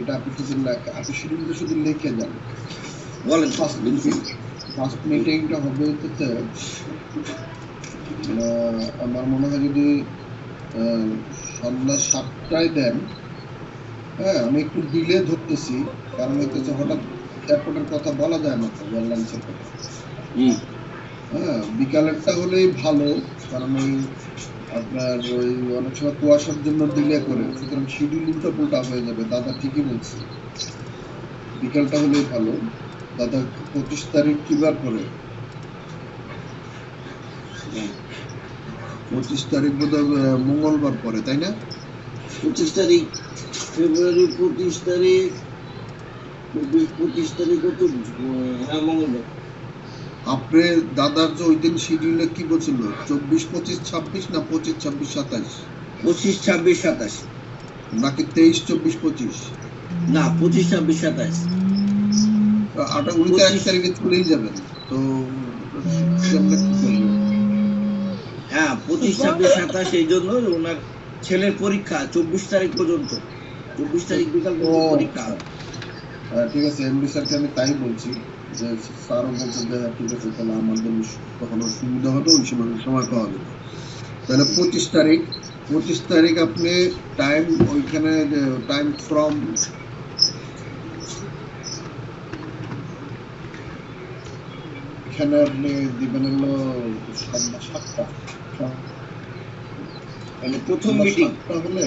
এটা আপনি শুধু আপনি শিডিউলটা শুধু লিখে যান। বলেন। ফার্স্ট মিটিংটা হবে হচ্ছে আমার মনে হয় যদি সন্ধ্যা 7টায় দেন। হ্যাঁ, আমি একটু ডিলে ধরতেছি, কারণ হচ্ছে হঠাৎ এয়ারপোর্টের কথা বলা যায় না তো, এয়ারলাইন্সের কথা। হ্যাঁ, বিকালেরটা হলেই ভালো, কারণ ওই আপনার ওই অনেক সময় কুয়াশার জন্য ডিলে করে, সুতরাং শিডিউল উল্টা পুল্টা হয়ে যাবে। দাদা ঠিকই বলছে, বিকালটা হলেই ভালো। দাদা 25 তারিখ কিবার পরে? 25 তারিখ বোধহয় মঙ্গলবার পরে, তাই না? 25 তারিখ ফেব্রুয়ারি, 25 তারিখ 25 তারিখ তো হ্যাঁ মঙ্গলবার। আপনি দাদার যে ওই দিন শিডিউলে কি বলছিল? 24, 25, 26 না 25, 26, 27? 25, 26, 27 নাকি 23, 24, 25? না 25, 26, 27। উনি তো 1 তারিখে চলেই যাবেন, তো হ্যাঁ 25, 26, 27 এই জন্য ওনার ছেলের পরীক্ষা 24 তারিখ পর্যন্ত, 24 তারিখ বিকাল পর্যন্ত পরীক্ষা। ঠিক আছে, এমডি স্যারকে আমি তাই বলছি যে স্যারও বলছে যে ঠিক আছে, তাহলে আমাদের তখন সুবিধা হবে, ওই সময় পাওয়া যাবে। তাহলে 25 তারিখ আপনি টাইম ওইখানে টাইম ফ্রম এখানে আপনি দিবেন হলো সন্ধ্যা 7টা। মানে প্রথম মিটিং হলে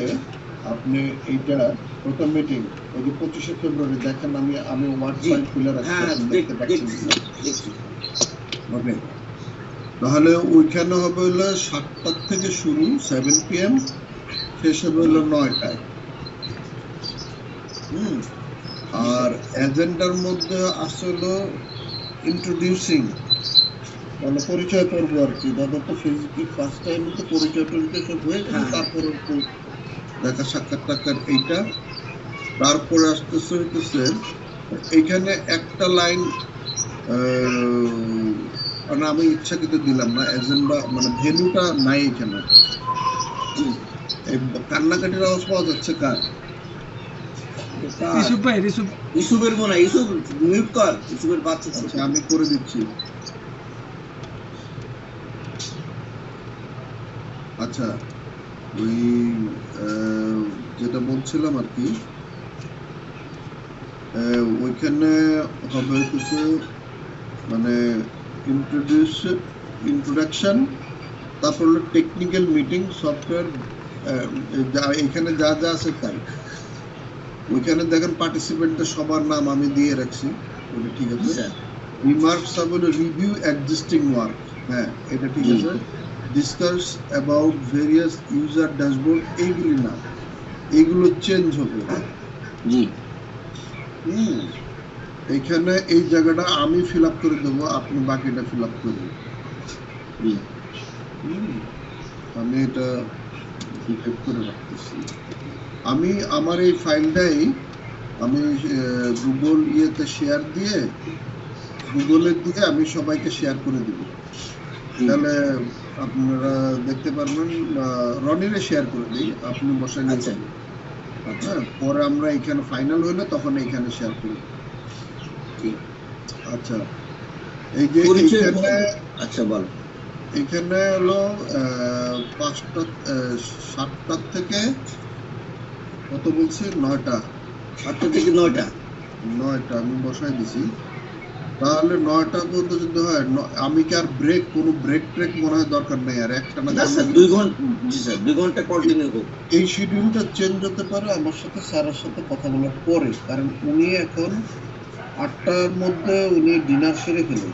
আপনি এইটা প্রথম মিটিং ওই যে 25শে ফেব্রুয়ারি দেখেন, আমি ওয়ার্ড ফাইল খুলে রাখছি, দেখতে পাচ্ছি। ওকে, তাহলে ওইখানে হবে হলো 7টা থেকে শুরু, 7 PM, শেষ হবে হলো 9টায়। আর এজেন্ডার মধ্যে আসলে ইন্ট্রোডিউসিং, মানে পরিচয় পর্ব আর কি। দাদা তো ফেসবুক ফার্স্ট টাইম তো পরিচয় টরিচয় সব হয়ে গেছে, তারপর একটু দেখা সাক্ষাৎ টাক্ষাৎ এইটা। তারপরে হইতেছে এইখানে একটা লাইন, মানে আমি ইচ্ছাকৃত দিলাম না, এজেন্ডা মানে ভেন্যুটা নাই এখানে। কান্নাকাটির আওয়াজ পাওয়া যাচ্ছে কার? ইসুবের মনে হয়, ইসুব মিউট কর, ইসুবের বাচ্চা। আচ্ছা, আমি করে দিচ্ছি। আচ্ছা, ওই যেটা বলছিলাম আর কি, ওইখানে হবে কিছু মানে ইন্ট্রোডাকশন, তারপর হলো টেকনিক্যাল মিটিং, সফটওয়্যার, এখানে যা যা আছে তাই। ওইখানে দেখেন পার্টিসিপেন্টের সবার নাম আমি দিয়ে রাখছি, ওটা ঠিক আছে। রিমার্কস হবে রিভিউ এক্সিস্টিং ওয়ার্ক, হ্যাঁ এটা ঠিক আছে। Discuss about various user dashboard, এইগুলি না, এইগুলো চেঞ্জ হবে। এইখানে এই জায়গাটা আমি ফিল আপ করে দেবো, আপনি বাকিটা ফিল আপ করবেন। আমি এটা করে রাখতেছি। আমি আমার এই ফাইলটাই আমি গুগল ইয়েতে শেয়ার দিয়ে, গুগলের দিকে আমি সবাইকে শেয়ার করে দিব, তাহলে আপনারা দেখতে পারবেন। রনিরে শেয়ার করে দিই, আপনি বসাই নিয়েছেন। আচ্ছা, পরে আমরা এখানে ফাইনাল হইলে তখন এখানে শেয়ার করি। আচ্ছা, এই যে এখানে, আচ্ছা বল, এখানে হলো 7টা থেকে কত বলছি, 9টা, 7টা থেকে 9টা আমি বসাই দিছি। তাহলে 9টা পর্যন্ত যদি হয়, আমি কি আর কোনো ব্রেক ট্রেক মনে হয় দরকার নেই আর, একটা না 2 ঘন্টা। জি স্যার, 2 ঘন্টা কন্টিনিউ হোক। এই শিডিউলটা চেঞ্জ হতে পারে আমার সাথে স্যারের সাথে কথা বলার পরে, কারণ উনি এখন 8টার মধ্যে উনি ডিনার সেরে ফেলেন,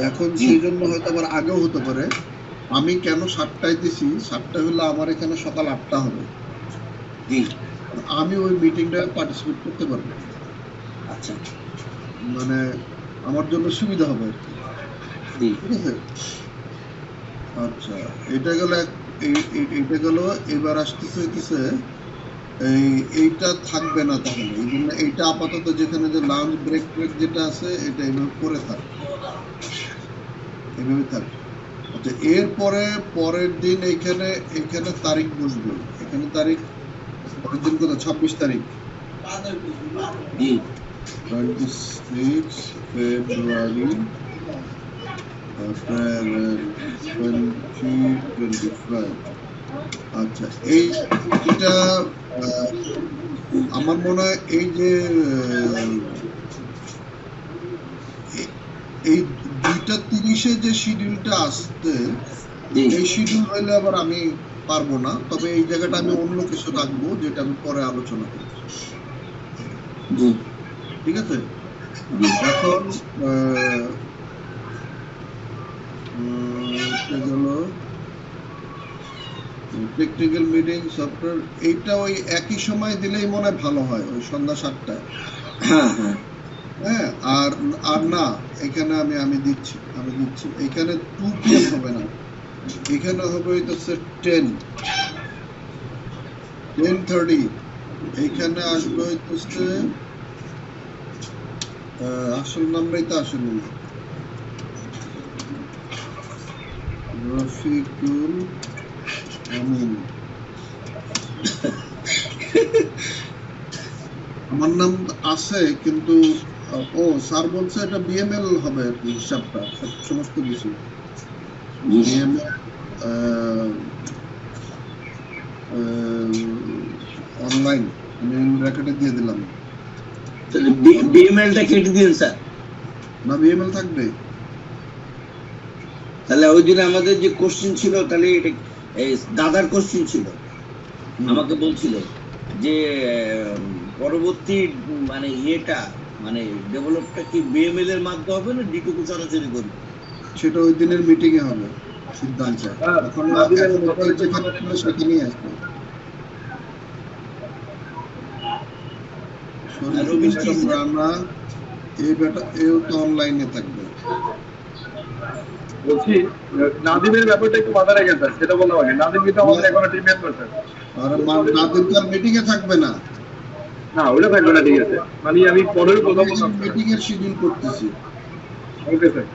এখন সেই জন্য হয়তো আবার আগেও হতে পারে। আমি কেন 7টায় দিছি, 7টা হলে আমার এখানে সকাল 8টা হবে, আমি ওই মিটিংটা পার্টিসিপেট করতে পারবো। আচ্ছা, মানে আমার জন্য সুবিধা হবে আর কি, ঠিক আছে। আচ্ছা, এটা গেল। এবার আসতেছে এইটা থাকবে না, তাহলে এই জন্য এইটা আপাতত যেখানে যে লাঞ্চ ব্রেক যেটা আছে এটা এইভাবে করে থাকবে, এইভাবে থাকবে। আচ্ছা, এরপরে পরের দিন এইখানে তারিখ বসবে, এখানে তারিখ পরের দিন কত, 26 তারিখ। জি 26 February 2025। আচ্ছা, এইটা আমার মনে হয় এই যে এই 2:30-এ যে শিডিউলটা আসছে, জি এই শিডিউল হইলে আবার আমি পারবো না, তবে এই জায়গাটা আমি অন্য কিছু রাখবো যেটা আমি পরে আলোচনা করব। জি ঠিক আছে? জি এখন গেল টেকনিক্যাল মিটিং সফটওয়্যার, এইটা ওই একই সময় দিলেই মনে হয় ভালো হয়, ওই সন্ধ্যা 7টায়। হ্যাঁ হ্যাঁ হ্যাঁ, আর আর না, এখানে আমি দিচ্ছি এখানে 2 PM হবে না, এখানে হবে হইতেছে 10:30। এইখানে আসবে হইতেছে আসল নামটাই তো আসেনি, রফিকুল আমিন। আমার নাম আছে কিন্তু ও স্যার বলছে এটা বিএমএল হবে আর কি, হিসাবটা সমস্ত কিছু জি বিএমএল অনলাইন। আমি ব্র্যাকেটে দিয়ে দিলাম, তাহলে বিএমএলটা কেটে দিন স্যার। না বিএমএল থাকবে। তাহলে ওই দিন আমাদের যে কোশ্চেন ছিল, তাহলে এটা এই দাদার কোশ্চেন ছিল, আমাকে বলছিল যে পরবর্তী মানে ইয়েটা মানে ডেভেলপটা কি বিএমএল এর মাধ্যমে হবে না ডিটুকু চলাচলি করবে? সেটা ওই দিনের মিটিং এ হবে সিদ্ধান্ত। এখন যেখানে ছিল সেখানেই আসবে। রানা এই বেটা এও তো অনলাইনে থাকবে। বলছি নাদিমের ব্যাপারটা একটু মাথায় রাখেন স্যার, সেটা বললাম আগে। নাদিম কিন্তু আমাদের এখন টিম মেম্বার স্যার। আর নাদিম তার মিটিং এ থাকবে না। না ওটা থাকবে না, ঠিক আছে, মানে আমি পরের কথা বললাম মিটিং এর শিডিউল করতেছি। Okay sir.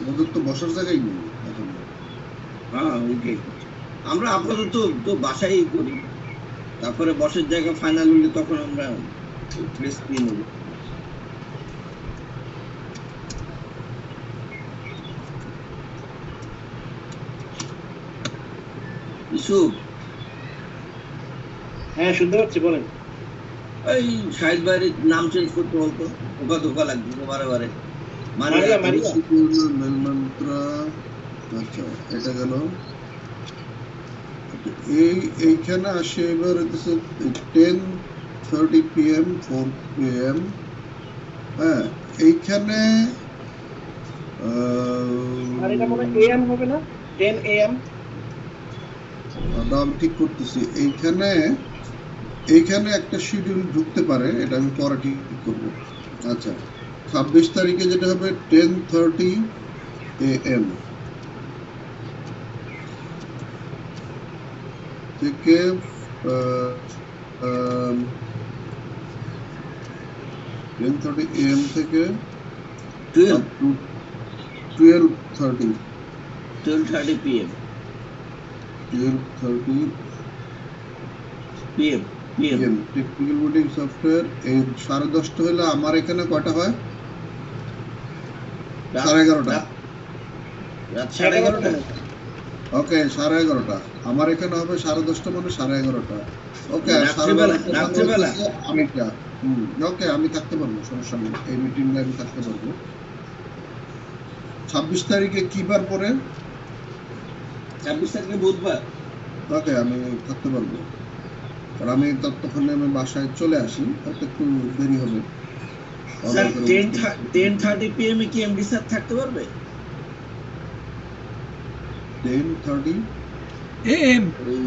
ওদের তো বসার জায়গাই নেই এখন। হ্যাঁ ওইটাই, আমরা আপাতত তো বাসায় করি, তারপরে বসার জায়গা ফাইনাল হলে তখন আমরা প্লেস নিয়ে নেব। ইসুফ, হ্যাঁ শুনতে পাচ্ছি, বলেন। ওই শাহিদ ভাইয়ের নাম চেঞ্জ করতে বলতো, ধোকা লাগবে বারে বারে। মারিয়া। মেলমন্ত্রা। আচ্ছা, এটা গেল। এইখানে আসে এবার হচ্ছে 10:30 PM 4 PM। হ্যাঁ, এইখানে আর এটা মনে হয় AM হবে না, 10 AM। আমি ঠিক করতেছি। এইখানে একটা শিডিউল ঢুকতে পারে, এটা আমি পরে ঠিক করবো। আচ্ছা, 26 তারিখে যেটা হবে 10:30 AM থেকে 10:30 AM থেকে 12:30 PM 12:30 PM PM technical meeting software. এই 10:30 হলে আমার এখানে কয়টা হয়? 11:30। রাত 11:30। ওকে, 11:30 আমার এখানে হবে 10:30 মানে 11:30। ওকে, রাত্রিবেলা আমিটা ওকে, আমি থাকতে পারবো, সমস্যা নেই, এই মিটিংয়ে আমি থাকতে পারবো। 26 তারিখে কি বার পরে? 26 তারিখে বুধবার। ওকে, আমি থাকতে পারবো, কারণ আমি ততক্ষণে আমি বাসায় চলে আসি, হয়তো একটু দেরি হবে। স্যার 10:30 PM এ কি এমডি স্যার থাকতে পারবে? 10:30 AM ওই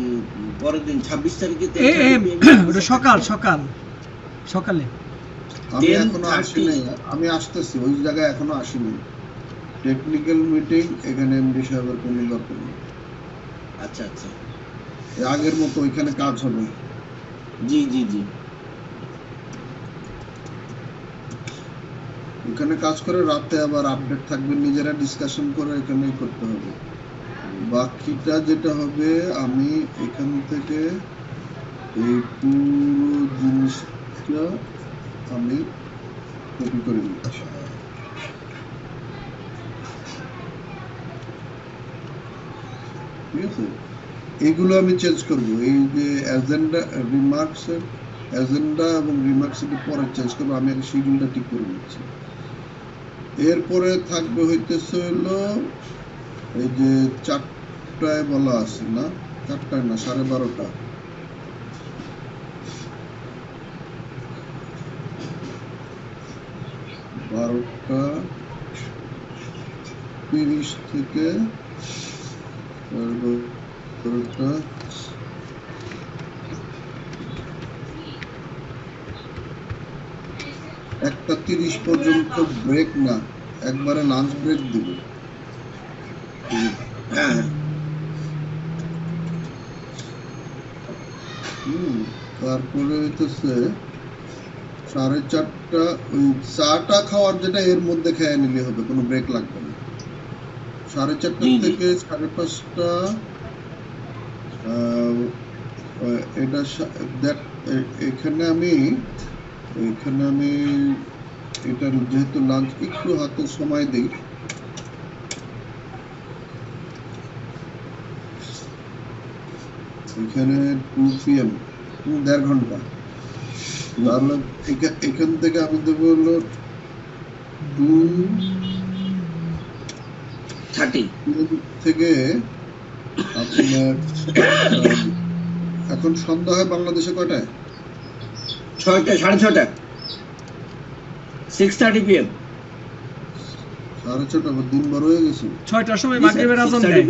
পরের দিন 26 তারিখে AM ওটা সকালে আমি 10:30 এখনো আসিনি, আমি আসতেছি, ওই জায়গায় এখনো আসিনি। টেকনিক্যাল মিটিং, এখানে এমডি সাহেবের কোনো দরকার নেই। আচ্ছা আচ্ছা, আগের মতো ওইখানে কাজ হবে। জি ওখানে কাজ করে রাতে আবার আপডেট থাকবে, নিজেরা ডিসকাশন করে এখানেই করতে হবে। বাকিটা যেটা হবে আমি এখান থেকে এই পুরো জিনিসটা আমি কপি করে নিচ্ছি। ঠিক আছে, এইগুলো আমি চেঞ্জ করব। এই যে এজেন্ডা রিমার্কস এজেন্ডা এবং রিমার্কস এর পরে চেঞ্জ করব। আমি আগে শিডিউলটা ঠিক করে নিচ্ছি। এরপরে থাকবে হইতেছে হলো এই যে 4টায় বলা আছে না, 4টায় না 12:30 12:30 থেকে 12:30 1:30 পর্যন্ত ব্রেক না, একবারে লাঞ্চ ব্রেক দিব। হ্যাঁ তারপরে হইতেছে 4:30 ওই চাটা খাওয়ার যেটা এর মধ্যে খেয়ে নিলে হবে, কোনো ব্রেক লাগবে না। 4:30 থেকে 5:30 এটা এখানে আমি এটা যেহেতু লাঞ্চ একটু হাতে সময় দিই, এখানে 2 PM 1.5 ঘন্টা। তাহলে এখান থেকে আমি দেবো হলো 2:30 থেকে আপনার এখন সন্ধ্যা হয় বাংলাদেশে কয়টায়? 6টা 6:30 6:30 PM 6:30 দিন বড় হয়ে গেছে। 6টার সময় মাগরিবের আজান দেয়।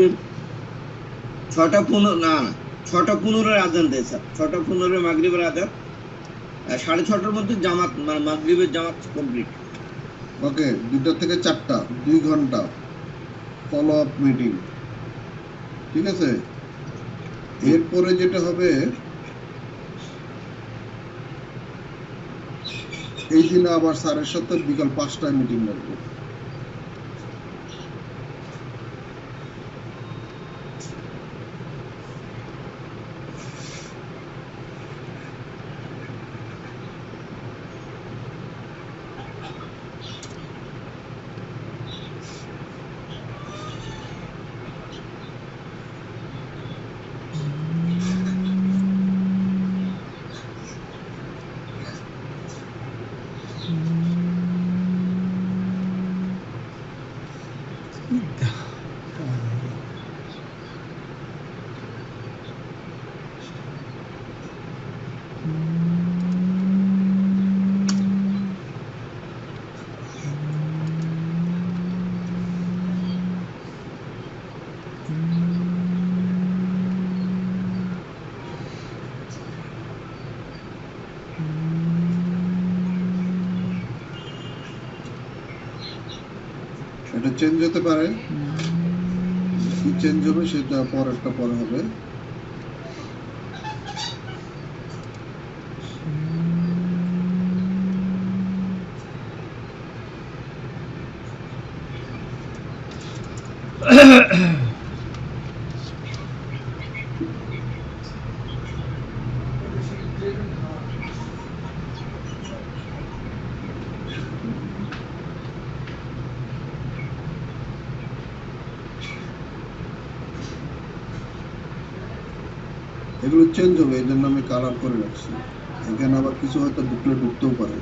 6:15 না 6:15 আজান দেয় স্যার। 6:15 মাগরিবের আজান, আর 6:30টার মধ্যে জামাত মানে মাগরিবের জামাত কমপ্লিট। ওকে, 2টা থেকে 4টা 2 ঘন্টা ফলো আপ মিটিং। ঠিক আছে, এরপরে যেটা হবে এই দিন আবার স্যারের সাথে বিকাল 5টায় মিটিং রাখবো। এটা চেঞ্জ হতে পারে, কি চেঞ্জ হবে সেটা পরেরটা পরে হবে। এগুলো চেঞ্জ হবে, এই জন্য আমি কালার করে রাখছি। এখানে আবার কিছু হয়তো ঢুকলে ঢুকতেও পারে।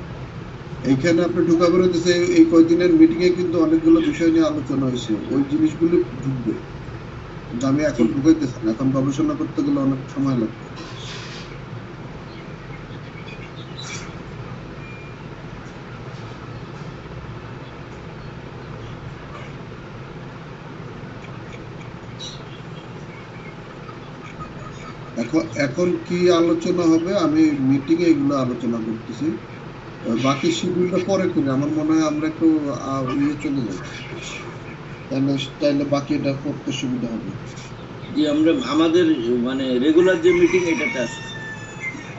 এইখানে আপনি ঢুকাবেন হচ্ছে এই কয়েকদিনের মিটিং এ কিন্তু অনেকগুলো বিষয় নিয়ে আলোচনা হয়েছে, ওই জিনিসগুলো ঢুকবে। কিন্তু আমি এখন ঢুকাইতেছি না, এখন গবেষণা করতে গেলে অনেক সময় লাগবে। এখন কি আলোচনা হবে আমি মিটিং এ এগুলো আলোচনা করতেছি। বাকি শিডিউলটা পরে করি, আমার মনে হয় আমরা একটু ইয়ে চলে যাই, তাহলে বাকি এটা করতে সুবিধা হবে। যে আমরা আমাদের মানে রেগুলার যে মিটিং এটাতে আসছে,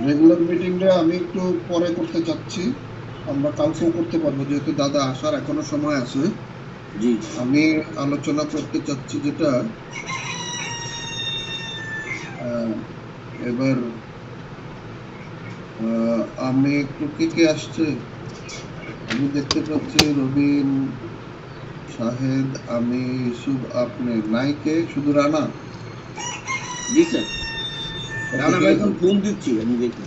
রেগুলার মিটিংটা আমি একটু পরে করতে চাচ্ছি, আমরা কালকেও করতে পারবো যেহেতু দাদা আসার এখনো সময় আছে। জি আমি আলোচনা করতে চাচ্ছি যেটা আহ, এবার আমি একটু কে আসছে আমি দেখতে পাচ্ছি রবিন, শাহেদ, আমি, ইউসুফ, আপনি নাইকে, শুধু রানা। জি স্যার, ওকে, রানা ঠিক ভাই আছে। এখন ফোন দিচ্ছি, আমি দেখি।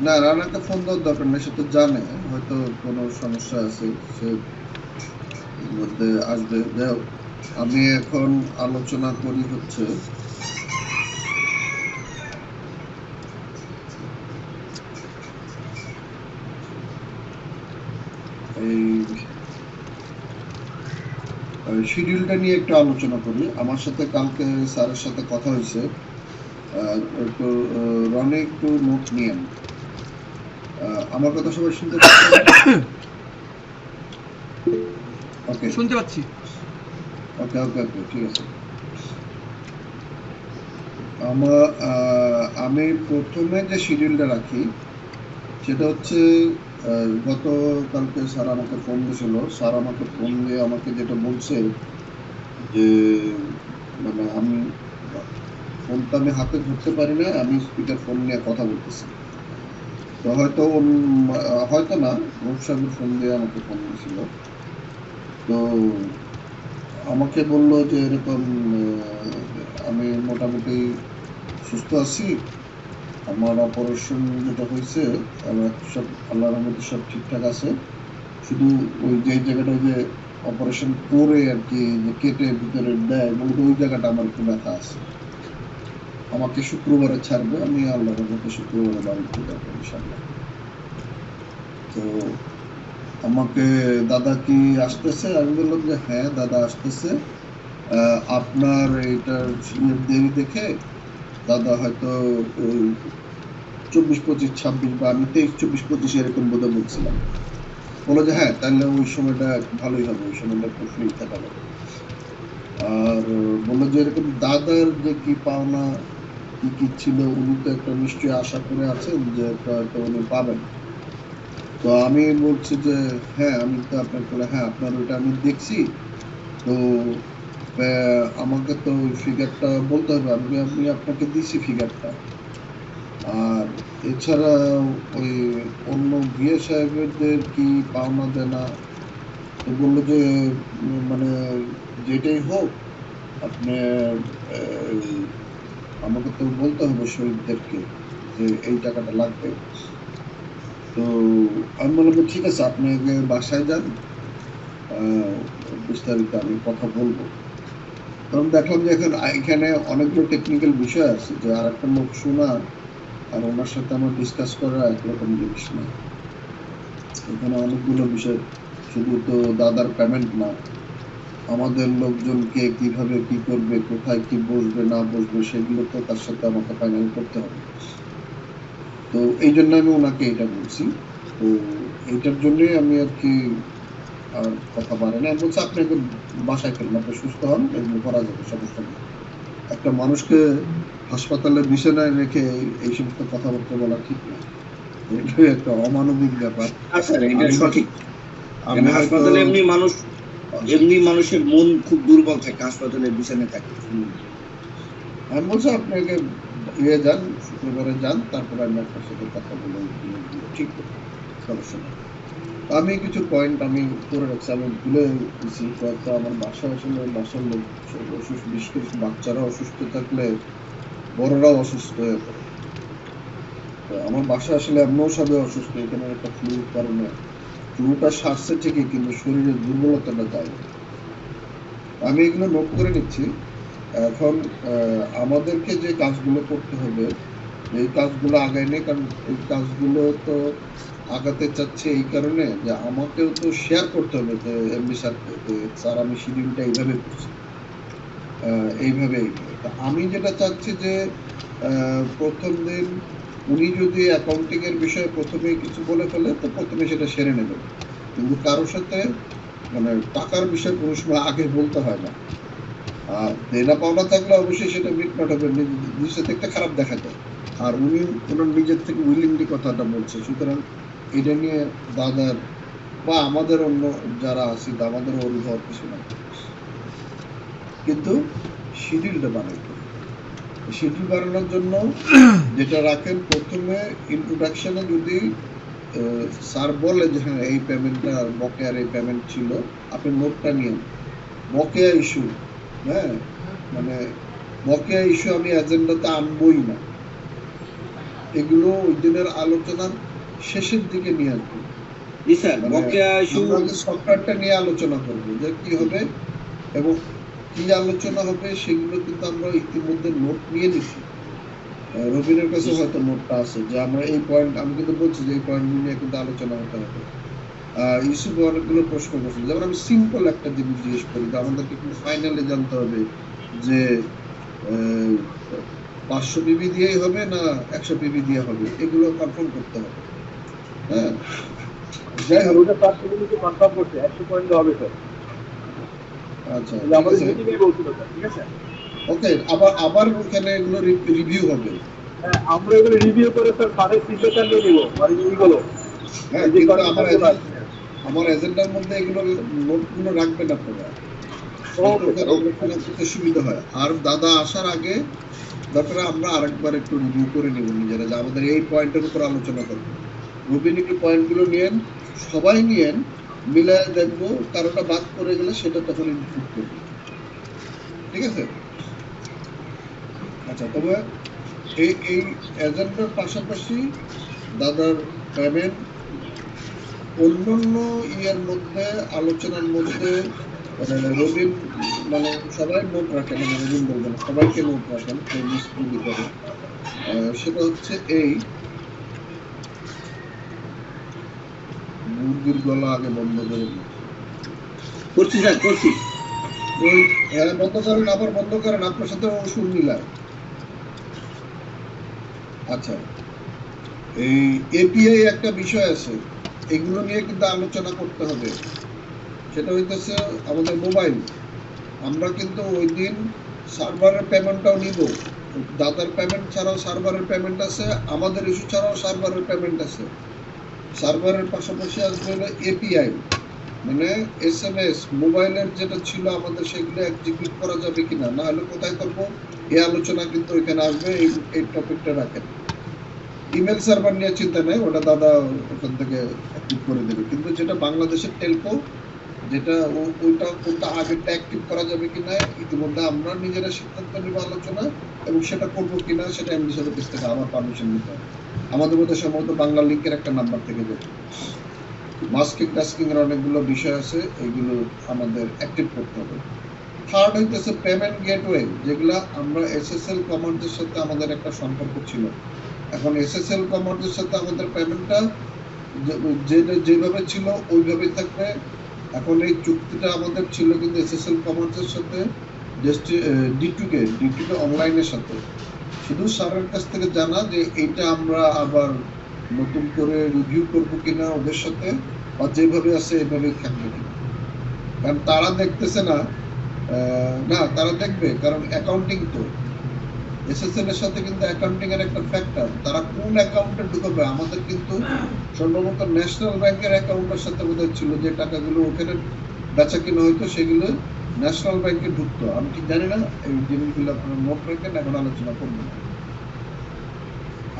না, রানাকে ফোন দেওয়ার দরকার নেই, সে তো জানে হয়তো কোনো সমস্যা আছে, সে এর মধ্যে আসবে। যাই হোক, আমি এখন আলোচনা করি হচ্ছে এই শিডিউলটা নিয়ে একটু আলোচনা করি। আমার সাথে কালকে স্যারের সাথে কথা হয়েছে, একটু রনি একটু নোট নিয়েন। আমার কথা সবাই শুনতে পাচ্ছেন? ওকে শুনতে পাচ্ছি। ওকে ওকে ওকে, ঠিক আছে। আমি প্রথমে যে শিডিউলটা রাখি সেটা হচ্ছে গতকালকে স্যার আমাকে ফোন দিয়েছিল। স্যার আমাকে ফোন দিয়ে আমাকে যেটা বলছে যে মানে আমি ফোনটা আমি হাতে ধরতে পারি না, আমি স্পিকার ফোন নিয়ে কথা বলতেছি। তো হয়তো হয়তো না, রূপ সাহেবের ফোন দিয়ে আমাকে ফোন দিয়েছিল। তো আমাকে বলল যে এরকম আমি মোটামুটি সুস্থ আছি, আমার অপারেশন যেটা হয়েছে আমার সব আল্লাহর রহমতে সব ঠিকঠাক আছে। শুধু ওই যে জায়গাটা যে অপারেশন করে আর কি যে কেটে ভিতরে দেয়, মূলত ওই জায়গাটা আমার একটু ব্যথা আছে। আমাকে শুক্রবারে ছাড়বে, আমি আল্লাহর রহমতে শুক্রবারে বাড়িতে যাবো ইনশাআল্লাহ। তো আমাকে দাদা কি আসতেছে, আমি বললাম যে হ্যাঁ দাদা আসতেছে। আপনার এইটার দেরি দেখে দাদা হয়তো ওই 24, 25, 26 বা আমি 23, 24, 25 এরকম বোধহয় বলছিলাম। বললো যে হ্যাঁ তাহলে ওই সময়টা ভালোই হবে, ওই সময়টা একটু ফ্রি থাকা যাবে। আর বললো যে এরকম দাদার যে কি পাওনা কি কি ছিল উনি তো একটা নিশ্চয়ই আশা করে আছেন যে একটা হয়তো উনি পাবেন। তো আমি বলছি যে হ্যাঁ আমি তো আপনাকে, হ্যাঁ আপনার ওইটা আমি দেখছি। তো আমাকে তো ওই ফিগারটা বলতে হবে, আমি আপনাকে দিছি ফিগারটা। আর এছাড়া ওই অন্য বিয়ে সাহেবদের কি পাওনা দেনা, তো বললো যে মানে যেটাই হোক আপনি এই, আমাকে তো বলতে হবে শহীদদেরকে যে এই টাকাটা লাগবে। তো আমি বললাম যে, ঠিক আছে আপনি আগে বাসায় যান, আহ, বিস্তারিত আমি কথা বলবো। কারণ দেখলাম যে এখন এখানে অনেকগুলো টেকনিক্যাল বিষয় আছে, যে আর একটা লোক শোনা আর ওনার সাথে আমার ডিসকাস করা একরকম জিনিস না। এখানে অনেকগুলো বিষয়, শুধু তো দাদার পেমেন্ট না, আমাদের লোকজনকে কিভাবে কি করবে, কোথায় কি বসবে না বসবে, সেগুলো তো তার সাথে আমাকে ফাইনাল করতে হবে। তো এই জন্য আমি ওনাকে এটা বলছি। তো এইটার জন্যই আমি আর কি আর কথা পারে না, বলছে আপনি একদম বাসায় ফেলেন, আপনি সুস্থ হন, এগুলো করা যাবে, সমস্যা নেই। একটা মানুষকে হাসপাতালে বিছানায় রেখে এই সমস্ত কথাবার্তা বলা ঠিক না, এটাই একটা অমানবিক ব্যাপার। হ্যাঁ স্যার, এটা আমি সঠিক। আমি হয়তো হাসপাতালে এমনি মানুষের মন খুব দুর্বল থাকে, হাসপাতালে বিছানায় থাকে। আমি বলছি আপনাকে যান, শুক্রবারে যান, তারপরে আমি আপনার সাথে কথা বলে ঠিক করবো, সমস্যা নেই। আমি কিছু পয়েন্ট আমি করে রাখছি, আমি ভুলে গেছি কয়েকটা। আমার বাসায় আসলে বাসার লোক সব অসুস্থ, বিশেষ করে বাচ্চারা অসুস্থ থাকলে বড়রাও অসুস্থ হয়ে পড়ে। তো আমার বাসা আসলে এমনও সবে অসুস্থ, এখানে একটা ফ্লুর কারণে, ফ্লুটা সারছে ঠিকই কিন্তু শরীরের দুর্বলতাটা যায়। আমি এগুলো নোট করে নিচ্ছি। এখন আমাদেরকে যে কাজগুলো করতে হবে, এই কাজগুলো আগায় নেই, কারণ এই কাজগুলো তো আগাতে চাচ্ছে এই কারণে যে আমাকেও তো শেয়ার করতে হবে যে এমনি স্যারকে, যে স্যার আমি শিডিউলটা এইভাবে করছি, এইভাবে। তা আমি যেটা চাচ্ছি যে প্রথম দিন উনি যদি অ্যাকাউন্টিং এর বিষয়ে প্রথমেই কিছু বলে ফেলে তো প্রথমে সেটা সেরে নেবেন, কিন্তু কারোর সাথে মানে টাকার বিষয়ে কোনো সময় আগে বলতে হয় না। আর দেনা পাওনা থাকলে অবশ্যই সেটা মিটমাট হবে, নিজের সাথে একটা খারাপ দেখা যায়। আর উনি ওনার নিজের থেকে উইলিংলি কথাটা বলছে, সুতরাং এটা নিয়ে দাদার বা আমাদের অন্য যারা আছি আমাদের অভিযোগ হওয়ার কিছু নাই, কিন্তু শিডিউলটা বানাইতে হবে। তো শিডিউল বানানোর জন্য যেটা রাখেন, প্রথমে ইন্ট্রোডাকশনে যদি স্যার বলে যে হ্যাঁ এই পেমেন্টটা বকেয়ার এই পেমেন্ট ছিল, আপনি নোটটা নিন। বকেয়া ইস্যু, হ্যাঁ মানে বকেয়া ইস্যু আমি এজেন্ডাতে আনবই না, এগুলো ওই দিনের আলোচনার শেষের দিকে নিয়ে আসবো। জি স্যার, বকেয়া ইস্যু সফটওয়্যারটা নিয়ে আলোচনা করবো যে কি হবে এবং কি আলোচনা হবে, সেগুলো কিন্তু আমরা ইতিমধ্যে নোট নিয়ে নিছি। রবিনের কাছে হয়তো নোটটা আছে যে আমরা এই পয়েন্ট, আমি কিন্তু বলছি যে এই পয়েন্ট নিয়ে কিন্তু আলোচনা হতে হবে। ইউসুফ অনেকগুলো প্রশ্ন করছে, যেমন আমি সিম্পল একটা জিনিস জিজ্ঞেস করি যে আমাদেরকে কিন্তু ফাইনালি জানতে হবে যে 500 পিবি দিয়েই হবে না 100 পিবি দিয়ে হবে, এগুলো কনফার্ম করতে হবে। হ্যাঁ যাই হোক, ওটা 500 কনফার্ম করছে 100 পয়েন্ট হবে স্যার। আচ্ছা আমাদের মিটিংয়ে বলছিল স্যার, ঠিক আছে। ওকে, আবার ওখানে এগুলো রিভিউ হবে। হ্যাঁ, আমরা এগুলো রিভিউ করে স্যার স্যারের সিগনেচার নিয়ে নিব, মানে এইগুলো। হ্যাঁ, কিন্তু আমার এজেন্ডার মধ্যে এগুলো নোটগুলো রাখবেন আপনারা, করতে সুবিধা হয়। আর দাদা আসার আগে দরকার আমরা আরেকবার একটু রিভিউ করে নেব নিজেরা, যে আমাদের এই পয়েন্টের উপর আলোচনা করবো। রবিন একটু পয়েন্টগুলো নিয়েন, সবাই নিয়েন, মিলায় দেখবো, কারোটা বাদ করে গেলে সেটা তখন ইনক্লুড করবো, ঠিক আছে? আচ্ছা, তবে এই এজেন্ডার পাশাপাশি দাদার পেমেন্ট অন্যান্য ইয়ের মধ্যে, আলোচনার মধ্যে রবিন মানে সবাই নোট রাখেন, মানে রবিন বলবেন সবাইকে নোট রাখেন, করে সেটা হচ্ছে এই মুরগির গলা আগে বন্ধ করে করছি স্যার, করছি। ওই বন্ধ করেন, আবার বন্ধ করেন, আপনার সাথে ওষুধ মিলায়। আচ্ছা, এই এপিআই একটা বিষয় আছে, এগুলো নিয়ে কিন্তু আলোচনা করতে হবে। সেটা হইতেছে আমাদের মোবাইল, আমরা কিন্তু ওই দিন সার্ভারের পেমেন্টটাও নিব। দাদার পেমেন্ট ছাড়াও সার্ভারের পেমেন্ট আছে, আমাদের ইস্যু ছাড়াও সার্ভারের পেমেন্ট আছে। সার্ভারের পাশাপাশি আসবে হলো এপিআই, মানে এসএমএস মোবাইলের যেটা ছিল আমাদের, সেগুলো এক্সিকিউট করা যাবে কিনা, না হলে কোথায় করবো, এই আলোচনা কিন্তু এখানে আসবে। এই টপিকটা রাখেন। ইমেল সার্ভার নিয়ে চিন্তা নেই, ওটা দাদা ওখান থেকে অ্যাক্টিভ করে দেবে। কিন্তু যেটা বাংলাদেশের টেলকো, যেটা ওটা আগেরটা অ্যাক্টিভ করা যাবে কিনা ইতিমধ্যে আমরা নিজেরা সিদ্ধান্ত নেব আলোচনা, এবং সেটা করবো কিনা সেটা এমডি সাহেবের কাছ থেকে আমার পারমিশন নিতে হবে। আমাদের মধ্যে সম্ভবত বাংলা লিঙ্কের একটা নাম্বার থেকে যাবে। মাস্কিং টাস্কিং এর অনেকগুলো বিষয় আছে, এইগুলো আমাদের অ্যাক্টিভ করতে হবে। থার্ড হইতেছে পেমেন্ট গেটওয়ে, যেগুলা আমরা এসএসএল কমান্ডের সাথে আমাদের একটা সম্পর্ক ছিল। এখন এসএসএল কমান্ডের সাথে আমাদের পেমেন্টটা যেভাবে ছিল ওইভাবেই থাকবে। এখন এই চুক্তিটা আমাদের ছিল কিন্তু এসএসএল কমান্ডের সাথে ডিটুকে অনলাইনের সাথে। শুধু স্যারের কাছ থেকে জানা যে এইটা আমরা আবার নতুন করে রিভিউ করবো কিনা ওদের সাথে, বা যেভাবে আছে এভাবেই থাকবে কিনা। কারণ তারা দেখতেছে না, তারা দেখবে, কারণ অ্যাকাউন্টিং তো এসএসএল এর সাথে কিন্তু অ্যাকাউন্টিং এর একটা ফ্যাক্টর, তারা কোন অ্যাকাউন্টে ঢুকাবে। আমাদের কিন্তু সম্ভবত ন্যাশনাল ব্যাংকের অ্যাকাউন্টের সাথে বোধহয় ছিল, যে টাকাগুলো ওখানে বেচা কিনা হইতো সেগুলো ন্যাশনাল ব্যাংকে ঢুকতো। আমি ঠিক জানি না, এই জিনিসগুলো আপনারা নোট রাখেন, এখন আলোচনা করবো।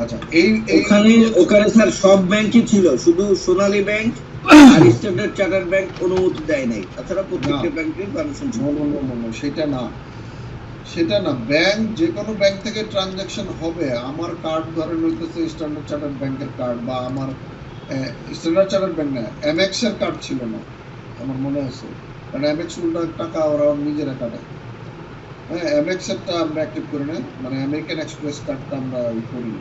আচ্ছা, ওখানে স্যার সব ব্যাংকই ছিল, শুধু সোনালী ব্যাংক আর স্ট্যান্ডার্ড চার্টার্ড ব্যাংক অনুমতি দেয় নাই, তাছাড়া প্রত্যেকটা ব্যাংকের পারমিশন ছিল। সেটা না, ব্যাংক যে কোনো ব্যাংক থেকে ট্রানজাকশন হবে। আমার কার্ড ধরেন হইতেছে স্ট্যান্ডার্ড চার্টার্ড ব্যাংকের কার্ড, বা আমার স্ট্যান্ডার্ড চার্টার্ড ব্যাংক না, এমএক্স এর কার্ড ছিল না আমার মনে আছে, কারণ এমএক্স উল্টা টাকা ওরা নিজেরা কাটে। হ্যাঁ, এমএক্স এরটা আমরা অ্যাক্টিভ করি না, মানে আমেরিকান এক্সপ্রেস কার্ডটা আমরা করি।